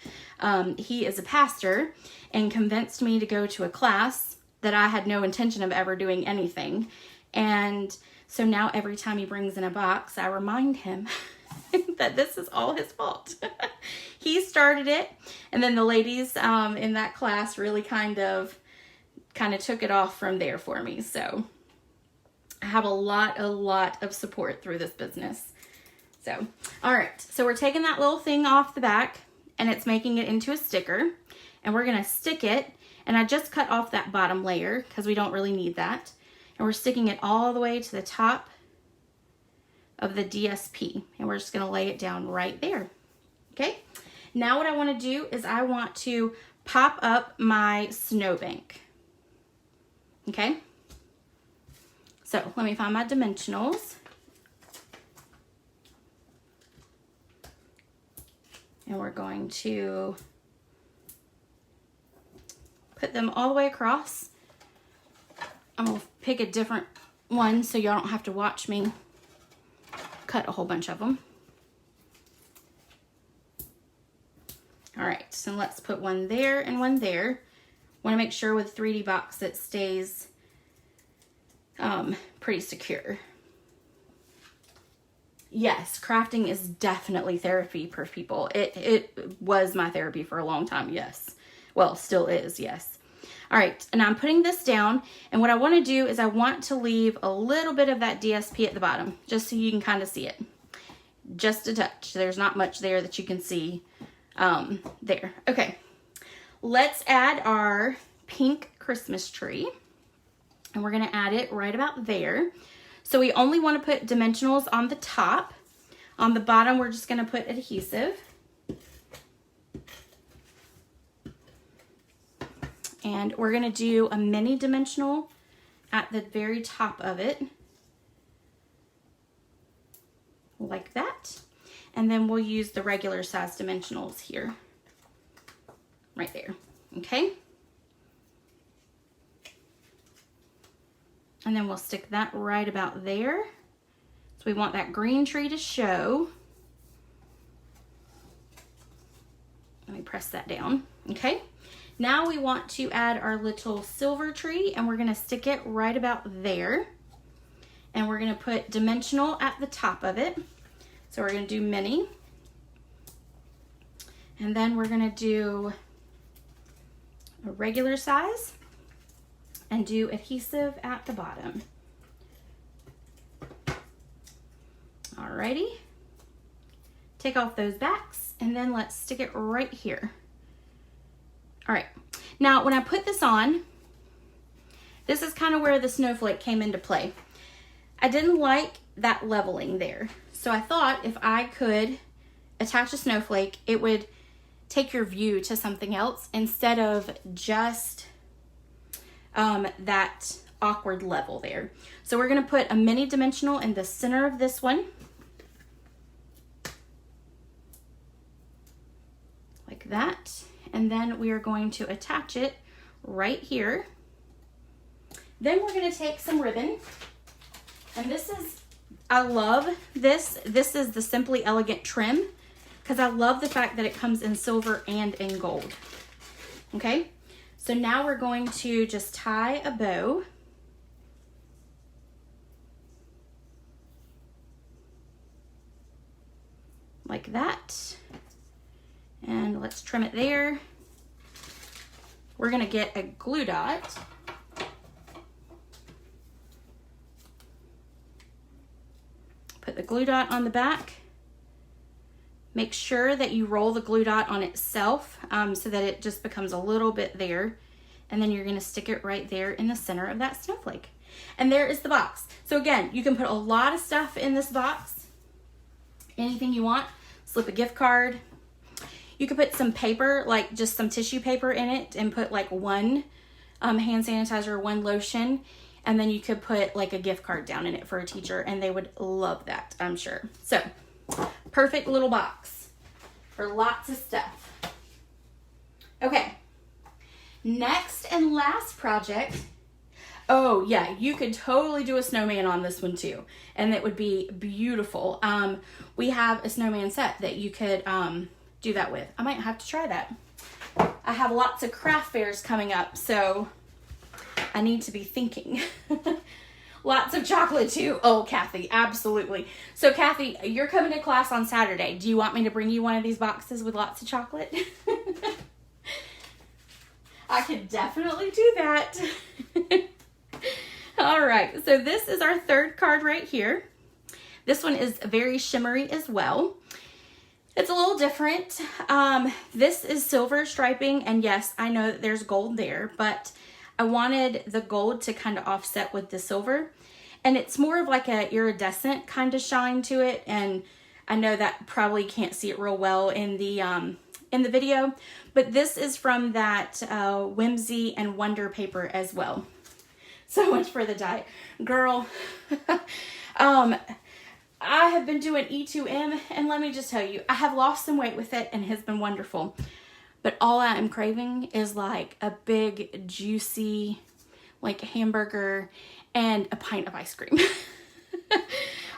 He is a pastor and convinced me to go to a class that I had no intention of ever doing anything. And so now every time he brings in a box, I remind him that this is all his fault. He started it, and then the ladies in that class really kind of took it off from there for me. So I have a lot of support through this business. So, all right, so we're taking that little thing off the back, and it's making it into a sticker, and we're gonna stick it, and I just cut off that bottom layer because we don't really need that, and we're sticking it all the way to the top of the DSP, and we're just gonna lay it down right there. Okay, now what I want to do is I want to pop up my snowbank. Okay, so let me find my dimensionals. And we're going to put them all the way across. I'm going to pick a different one so y'all don't have to watch me cut a whole bunch of them. All right, so let's put one there and one there. Want to make sure with 3D box it stays pretty secure. Yes, crafting is definitely therapy for people. It was my therapy for a long time, yes. Well, still is, yes. All right, and I'm putting this down, and what I want to do is I want to leave a little bit of that DSP at the bottom, just so you can kind of see it. Just a touch. There's not much there that you can see there. Okay, let's add our pink Christmas tree, and we're going to add it right about there. So we only want to put dimensionals on the top. On the bottom, we're just going to put adhesive. And we're going to do a mini dimensional at the very top of it. Like that. And then we'll use the regular size dimensionals here. Right there. Okay? And then we'll stick that right about there. So we want that green tree to show. Let me press that down. Okay. Now we want to add our little silver tree, and we're going to stick it right about there. And we're going to put dimensional at the top of it. So we're going to do mini. And then we're gonna do a regular size and do adhesive at the bottom. Alrighty. Take off those backs and then let's stick it right here. All right, now when I put this on, this is kind of where the snowflake came into play. I didn't like that leveling there. So I thought if I could attach a snowflake, it would take your view to something else instead of just that awkward level there. So we're gonna put a mini dimensional in the center of this one. Like that. And then we are going to attach it right here. Then we're gonna take some ribbon. And this is, I love this. This is the Simply Elegant trim because I love the fact that it comes in silver and in gold. Okay, so now we're going to just tie a bow. Like that. And let's trim it there. We're gonna get a glue dot. Put the glue dot on the back. Make sure that you roll the glue dot on itself so that it just becomes a little bit there. And then you're gonna stick it right there in the center of that snowflake. And there is the box. So again, you can put a lot of stuff in this box. Anything you want. Slip a gift card. You could put some paper, like just some tissue paper in it and put like one hand sanitizer, one lotion, and then you could put like a gift card down in it for a teacher and they would love that, I'm sure. So, perfect little box for lots of stuff. Okay, next and last project. Oh yeah, you could totally do a snowman on this one too, and it would be beautiful. We have a snowman set that you could do that with. I might have to try that. I have lots of craft fairs coming up, so I need to be thinking. Lots of chocolate too. Oh, Kathy, absolutely. So Kathy, you're coming to class on Saturday. Do you want me to bring you one of these boxes with lots of chocolate? I could definitely do that. All right, so this is our third card right here. This one is very shimmery as well. It's a little different. This is silver striping, and yes, I know that there's gold there, but I wanted the gold to kind of offset with the silver, and it's more of like a iridescent kind of shine to it, and I know that probably can't see it real well in the video, but this is from that Whimsy and Wonder paper as well. So much for the diet. Girl, I have been doing E2M, and let me just tell you, I have lost some weight with it and it has been wonderful. But all I am craving is like a big, juicy, like hamburger and a pint of ice cream.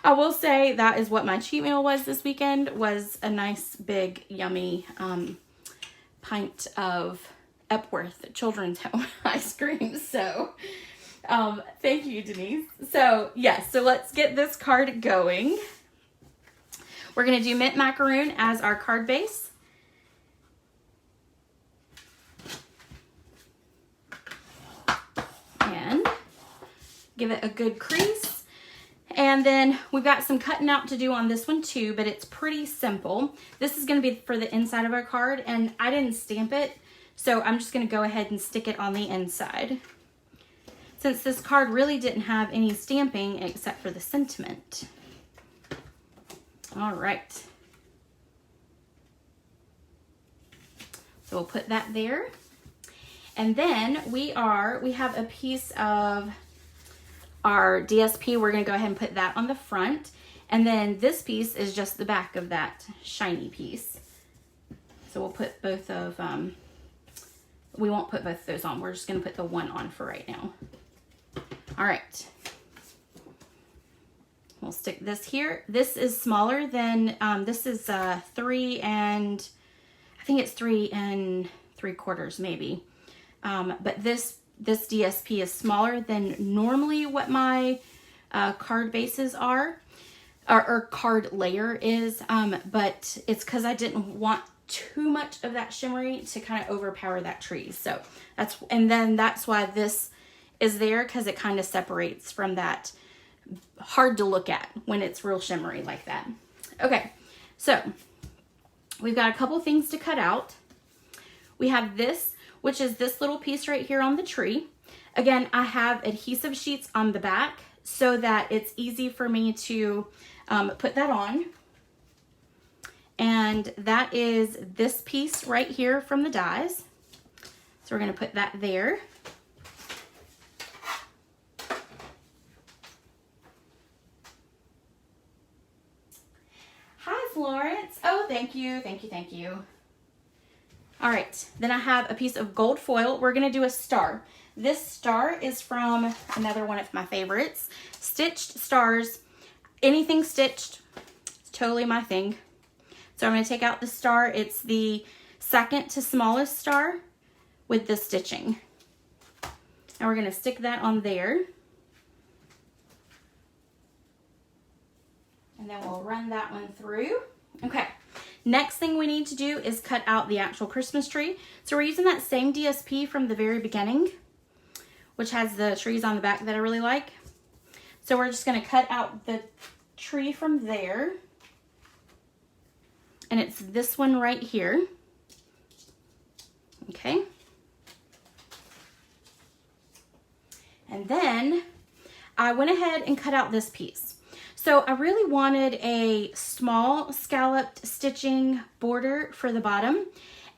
I will say that is what my cheat meal was this weekend, was a nice, big, yummy pint of Epworth Children's Home ice cream. So, thank you, Denise. So, yes, so let's get this card going. We're going to do mint macaroon as our card base. And give it a good crease. And then we've got some cutting out to do on this one too, but it's pretty simple. This is going to be for the inside of our card, and I didn't stamp it, so I'm just going to go ahead and stick it on the inside. Since this card really didn't have any stamping except for the sentiment. All right. So we'll put that there. And then we have a piece of our DSP. We're going to go ahead and put that on the front. And then this piece is just the back of that shiny piece. So we'll put both of, we won't put both of those on. We're just going to put the one on for right now. All right. We'll stick this here. This is smaller than, this is 3 and, I think it's 3 3/4 maybe. But this DSP is smaller than normally what my card bases are, or card layer is, but it's because I didn't want too much of that shimmery to kind of overpower that tree. So that's why this is there, because it kind of separates from that hard to look at when it's real shimmery like that. Okay, so we've got a couple things to cut out. We have this, which is this little piece right here on the tree. Again, I have adhesive sheets on the back so that it's easy for me to put that on. And that is this piece right here from the dies. So we're going to put that there. Hi, Florence. Oh, thank you, thank you, thank you. All right, then I have a piece of gold foil. We're going to do a star. This star is from another one of my favorites, Stitched Stars. Anything stitched, it's totally my thing. So I'm going to take out the star. It's the second to smallest star with the stitching. And we're going to stick that on there. And then we'll run that one through. Okay. Next thing we need to do is cut out the actual Christmas tree. So we're using that same DSP from the very beginning, which has the trees on the back that I really like. So we're just going to cut out the tree from there. And it's this one right here. Okay. And then I went ahead and cut out this piece. So I really wanted a small scalloped stitching border for the bottom.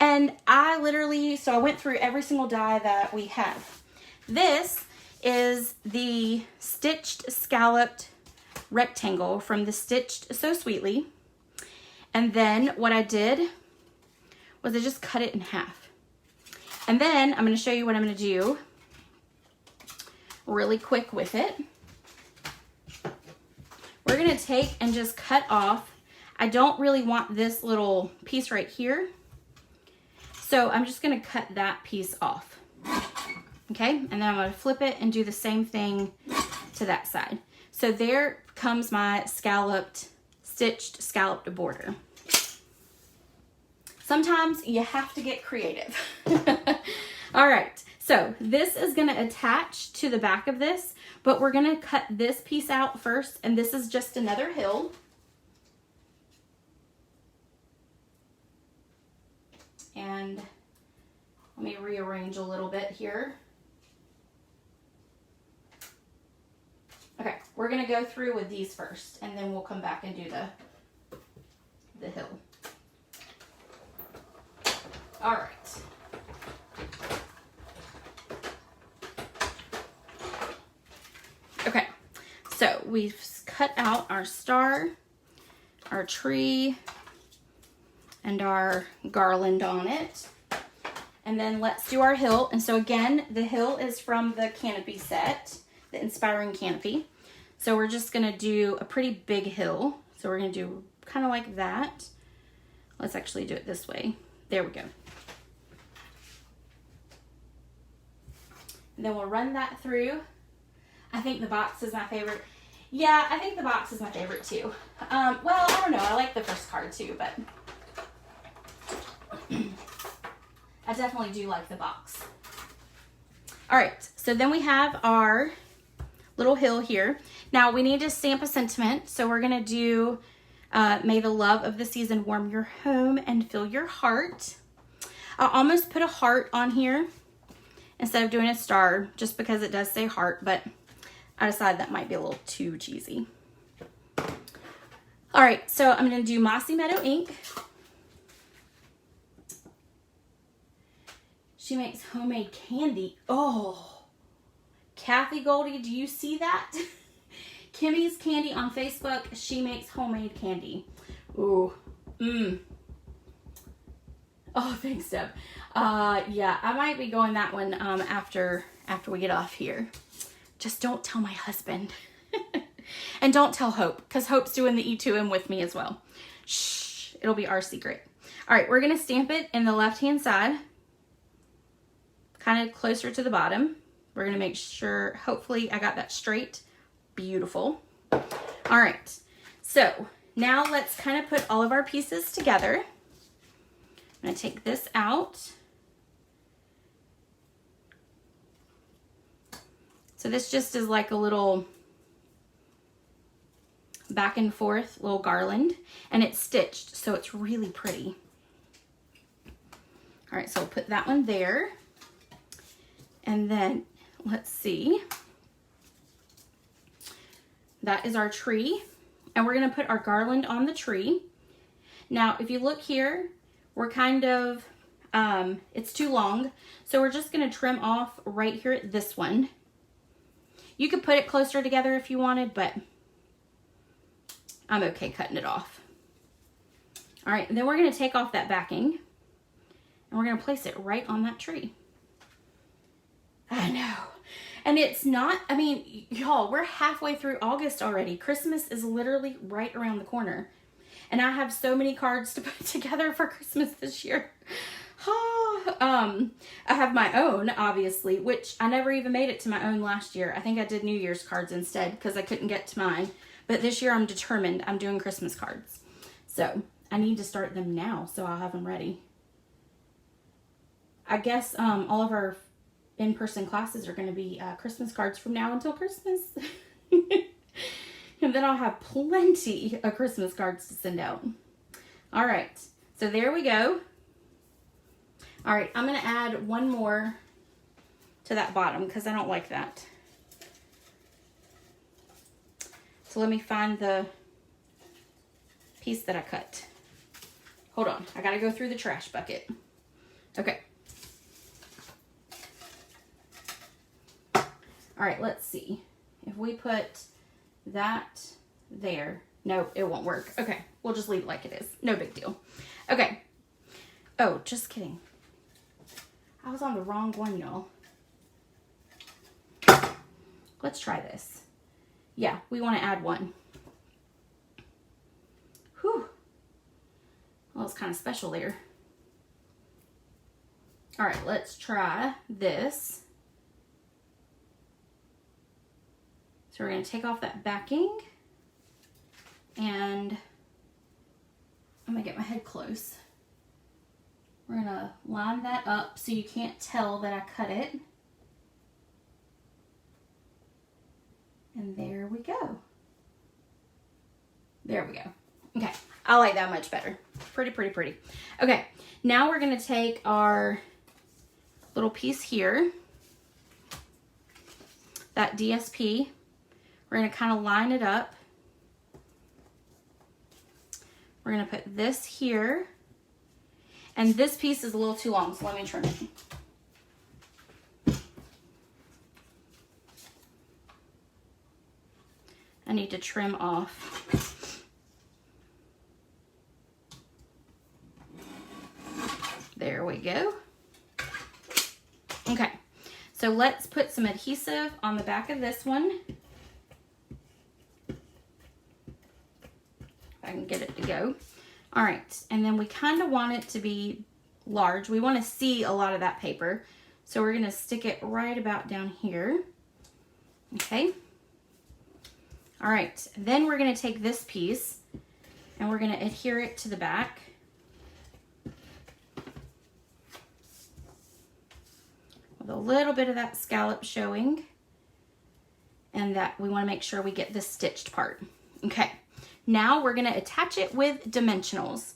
And I went through every single die that we have. This is the stitched scalloped rectangle from the Stitched So Sweetly. And then what I did was I just cut it in half. And then I'm going to show you what I'm going to do really quick with it. We're going to take and just cut off. I don't really want this little piece right here. So I'm just going to cut that piece off. Okay, and then I'm going to flip it and do the same thing to that side. So there comes my stitched scalloped border. Sometimes you have to get creative. All right, so this is going to attach to the back of this, but we're going to cut this piece out first, and this is just another hill. And let me rearrange a little bit here. Okay, we're going to go through with these first, and then we'll come back and do the hill. All right. Okay, so we've cut out our star, our tree, and our garland on it. And then let's do our hill. And so again, the hill is from the canopy set, the Inspiring Canopy. So we're just gonna do a pretty big hill. So we're gonna do kind of like that. Let's actually do it this way. There we go. And then we'll run that through. I think the box is my favorite. Yeah, I think the box is my favorite too. Well, I don't know. I like the first card too, but I definitely do like the box. All right, so then we have our little hill here. Now we need to stamp a sentiment. So we're gonna do, may the love of the season warm your home and fill your heart. I almost put a heart on here instead of doing a star, just because it does say heart, but I decided that might be a little too cheesy. All right, so I'm gonna do Mossy Meadow ink. She makes homemade candy. Oh, Kathy Goldie, do you see that? Kimmy's Candy on Facebook, she makes homemade candy. Ooh, Oh, thanks, Deb. Yeah, I might be going that one after we get off here. Just don't tell my husband. And don't tell Hope, because Hope's doing the E2M with me as well. Shh, it'll be our secret. All right, we're going to stamp it in the left-hand side, kind of closer to the bottom. We're going to make sure, hopefully I got that straight. Beautiful. All right, so now let's kind of put all of our pieces together. I'm going to take this out. So this just is like a little back and forth little garland, and it's stitched, so it's really pretty. All right, so I'll put that one there. And then let's see. That is our tree, and we're going to put our garland on the tree. Now, if you look here, we're kind of, it's too long, so we're just going to trim off right here at this one. You could put it closer together if you wanted, but I'm okay cutting it off. All right, and then we're going to take off that backing, and we're going to place it right on that tree. I know. And it's not, I mean, y'all, we're halfway through August already. Christmas is literally right around the corner. And I have so many cards to put together for Christmas this year. I have my own, obviously, which I never even made it to my own last year. I think I did New Year's cards instead because I couldn't get to mine. But this year I'm determined. I'm doing Christmas cards. So I need to start them now so I'll have them ready. I guess all of our in-person classes are going to be Christmas cards from now until Christmas. And then I'll have plenty of Christmas cards to send out. All right, so there we go. All right, I'm going to add one more to that bottom because I don't like that. So let me find the piece that I cut. Hold on, I got to go through the trash bucket. Okay. All right, let's see. If we put that there, no, it won't work. Okay, we'll just leave it like it is. No big deal. Okay. Oh, just kidding. I was on the wrong one, y'all. Let's try this. Yeah, we want to add one. Whew. Well, it's kind of special there. All right, let's try this. So we're going to take off that backing, and I'm going to get my head close. We're going to line that up so you can't tell that I cut it. And there we go. There we go. Okay, I like that much better. Pretty, pretty, pretty. Okay, now we're going to take our little piece here, that DSP. We're going to kind of line it up. We're going to put this here. And this piece is a little too long, so let me trim it. I need to trim off. There we go. Okay, so let's put some adhesive on the back of this one. I can get it to go. All right, and then we kind of want it to be large. We want to see a lot of that paper. So we're going to stick it right about down here. Okay. All right, then we're going to take this piece and we're going to adhere it to the back. With a little bit of that scallop showing. And that we want to make sure we get this stitched part. Okay. Now we're going to attach it with dimensionals.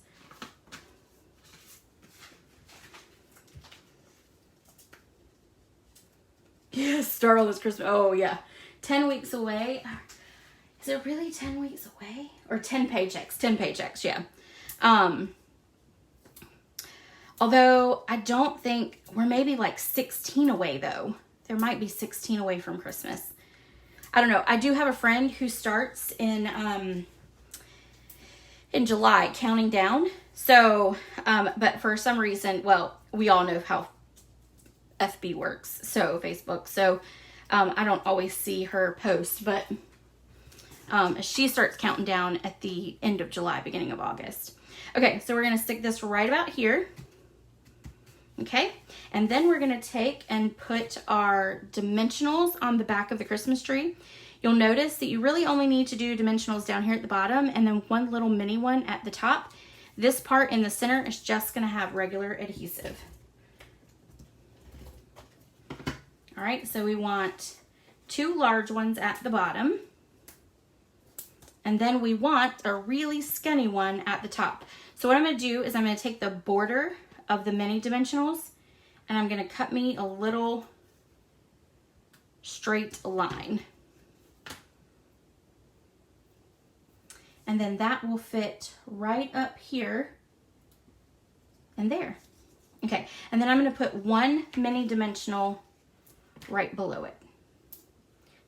Yes, start on this Christmas. Oh, yeah. 10 weeks away. Is it really 10 weeks away? Or 10 paychecks. 10 paychecks, yeah. Although I don't think, we're maybe like 16 away, though. There might be 16 away from Christmas. I don't know. I do have a friend who starts in July, counting down. So, but for some reason, well, we all know how FB works, so Facebook. So, I don't always see her post, but she starts counting down at the end of July, beginning of August. Okay, so we're going to stick this right about here. Okay, and then we're going to take and put our dimensionals on the back of the Christmas tree. You'll notice that you really only need to do dimensionals down here at the bottom and then one little mini one at the top. This part in the center is just going to have regular adhesive. All right, so we want 2 large ones at the bottom. And then we want a really skinny one at the top. So what I'm going to do is I'm going to take the border of the mini dimensionals and I'm going to cut me a little straight line. And then that will fit right up here and there. Okay, and then I'm going to put 1 mini dimensional right below it,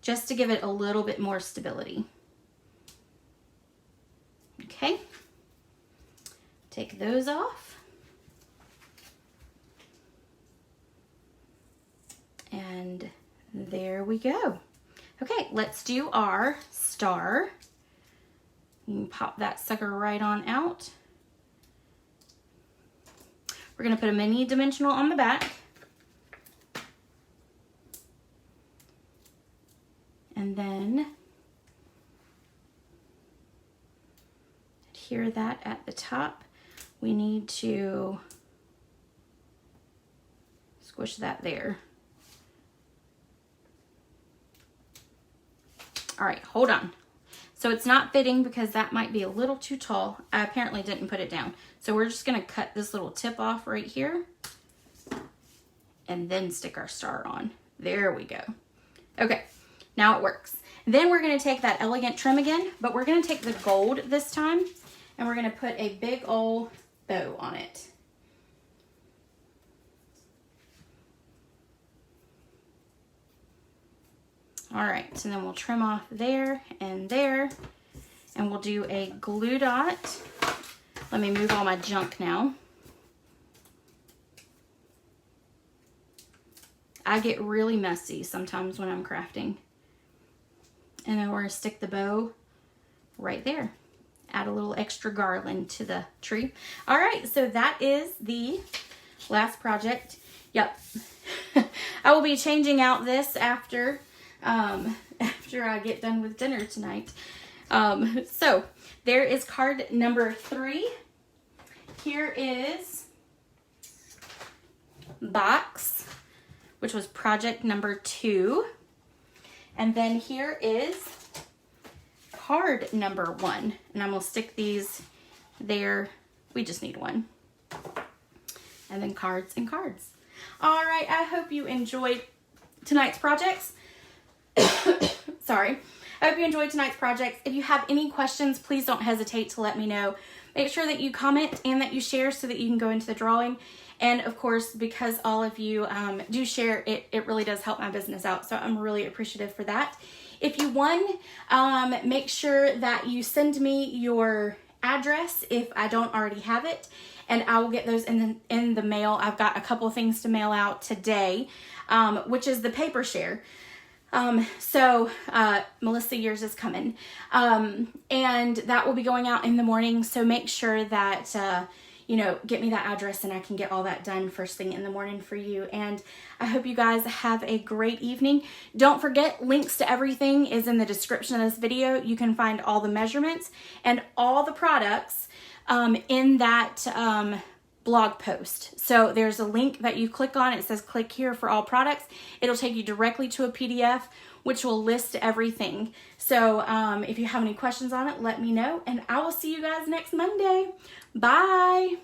just to give it a little bit more stability. Okay, take those off. And there we go. Okay, let's do our star. You can pop that sucker right on out. We're going to put a mini dimensional on the back. And then adhere that at the top. We need to squish that there. All right, hold on. So it's not fitting because that might be a little too tall. I apparently didn't put it down. So we're just gonna cut this little tip off right here and then stick our star on. There we go. Okay, now it works. Then we're gonna take that elegant trim again, but we're gonna take the gold this time and we're gonna put a big old bow on it. All right, so then we'll trim off there, and we'll do a glue dot. Let me move all my junk now. I get really messy sometimes when I'm crafting. And then we're gonna stick the bow right there. Add a little extra garland to the tree. All right, so that is the last project. Yep, I will be changing out this after I get done with dinner tonight. So there is card number 3. Here is box, which was project number 2. And then here is card number 1. And I'm gonna stick these there. We just need 1. And then cards and cards. All right, I hope you enjoyed tonight's projects. Sorry. I hope you enjoyed tonight's project. If you have any questions, please don't hesitate to let me know. Make sure that you comment and that you share so that you can go into the drawing. And of course, because all of you do share, it really does help my business out. So I'm really appreciative for that. If you won, make sure that you send me your address if I don't already have it. And I will get those in the mail. I've got a couple things to mail out today, which is the paper share. Melissa, yours is coming. And that will be going out in the morning. So make sure that, get me that address and I can get all that done first thing in the morning for you. And I hope you guys have a great evening. Don't forget, links to everything is in the description of this video. You can find all the measurements and all the products, in that, blog post. So there's a link that you click on. It says click here for all products. It'll take you directly to a PDF which will list everything. So if you have any questions on it, let me know, and I will see you guys next Monday. Bye.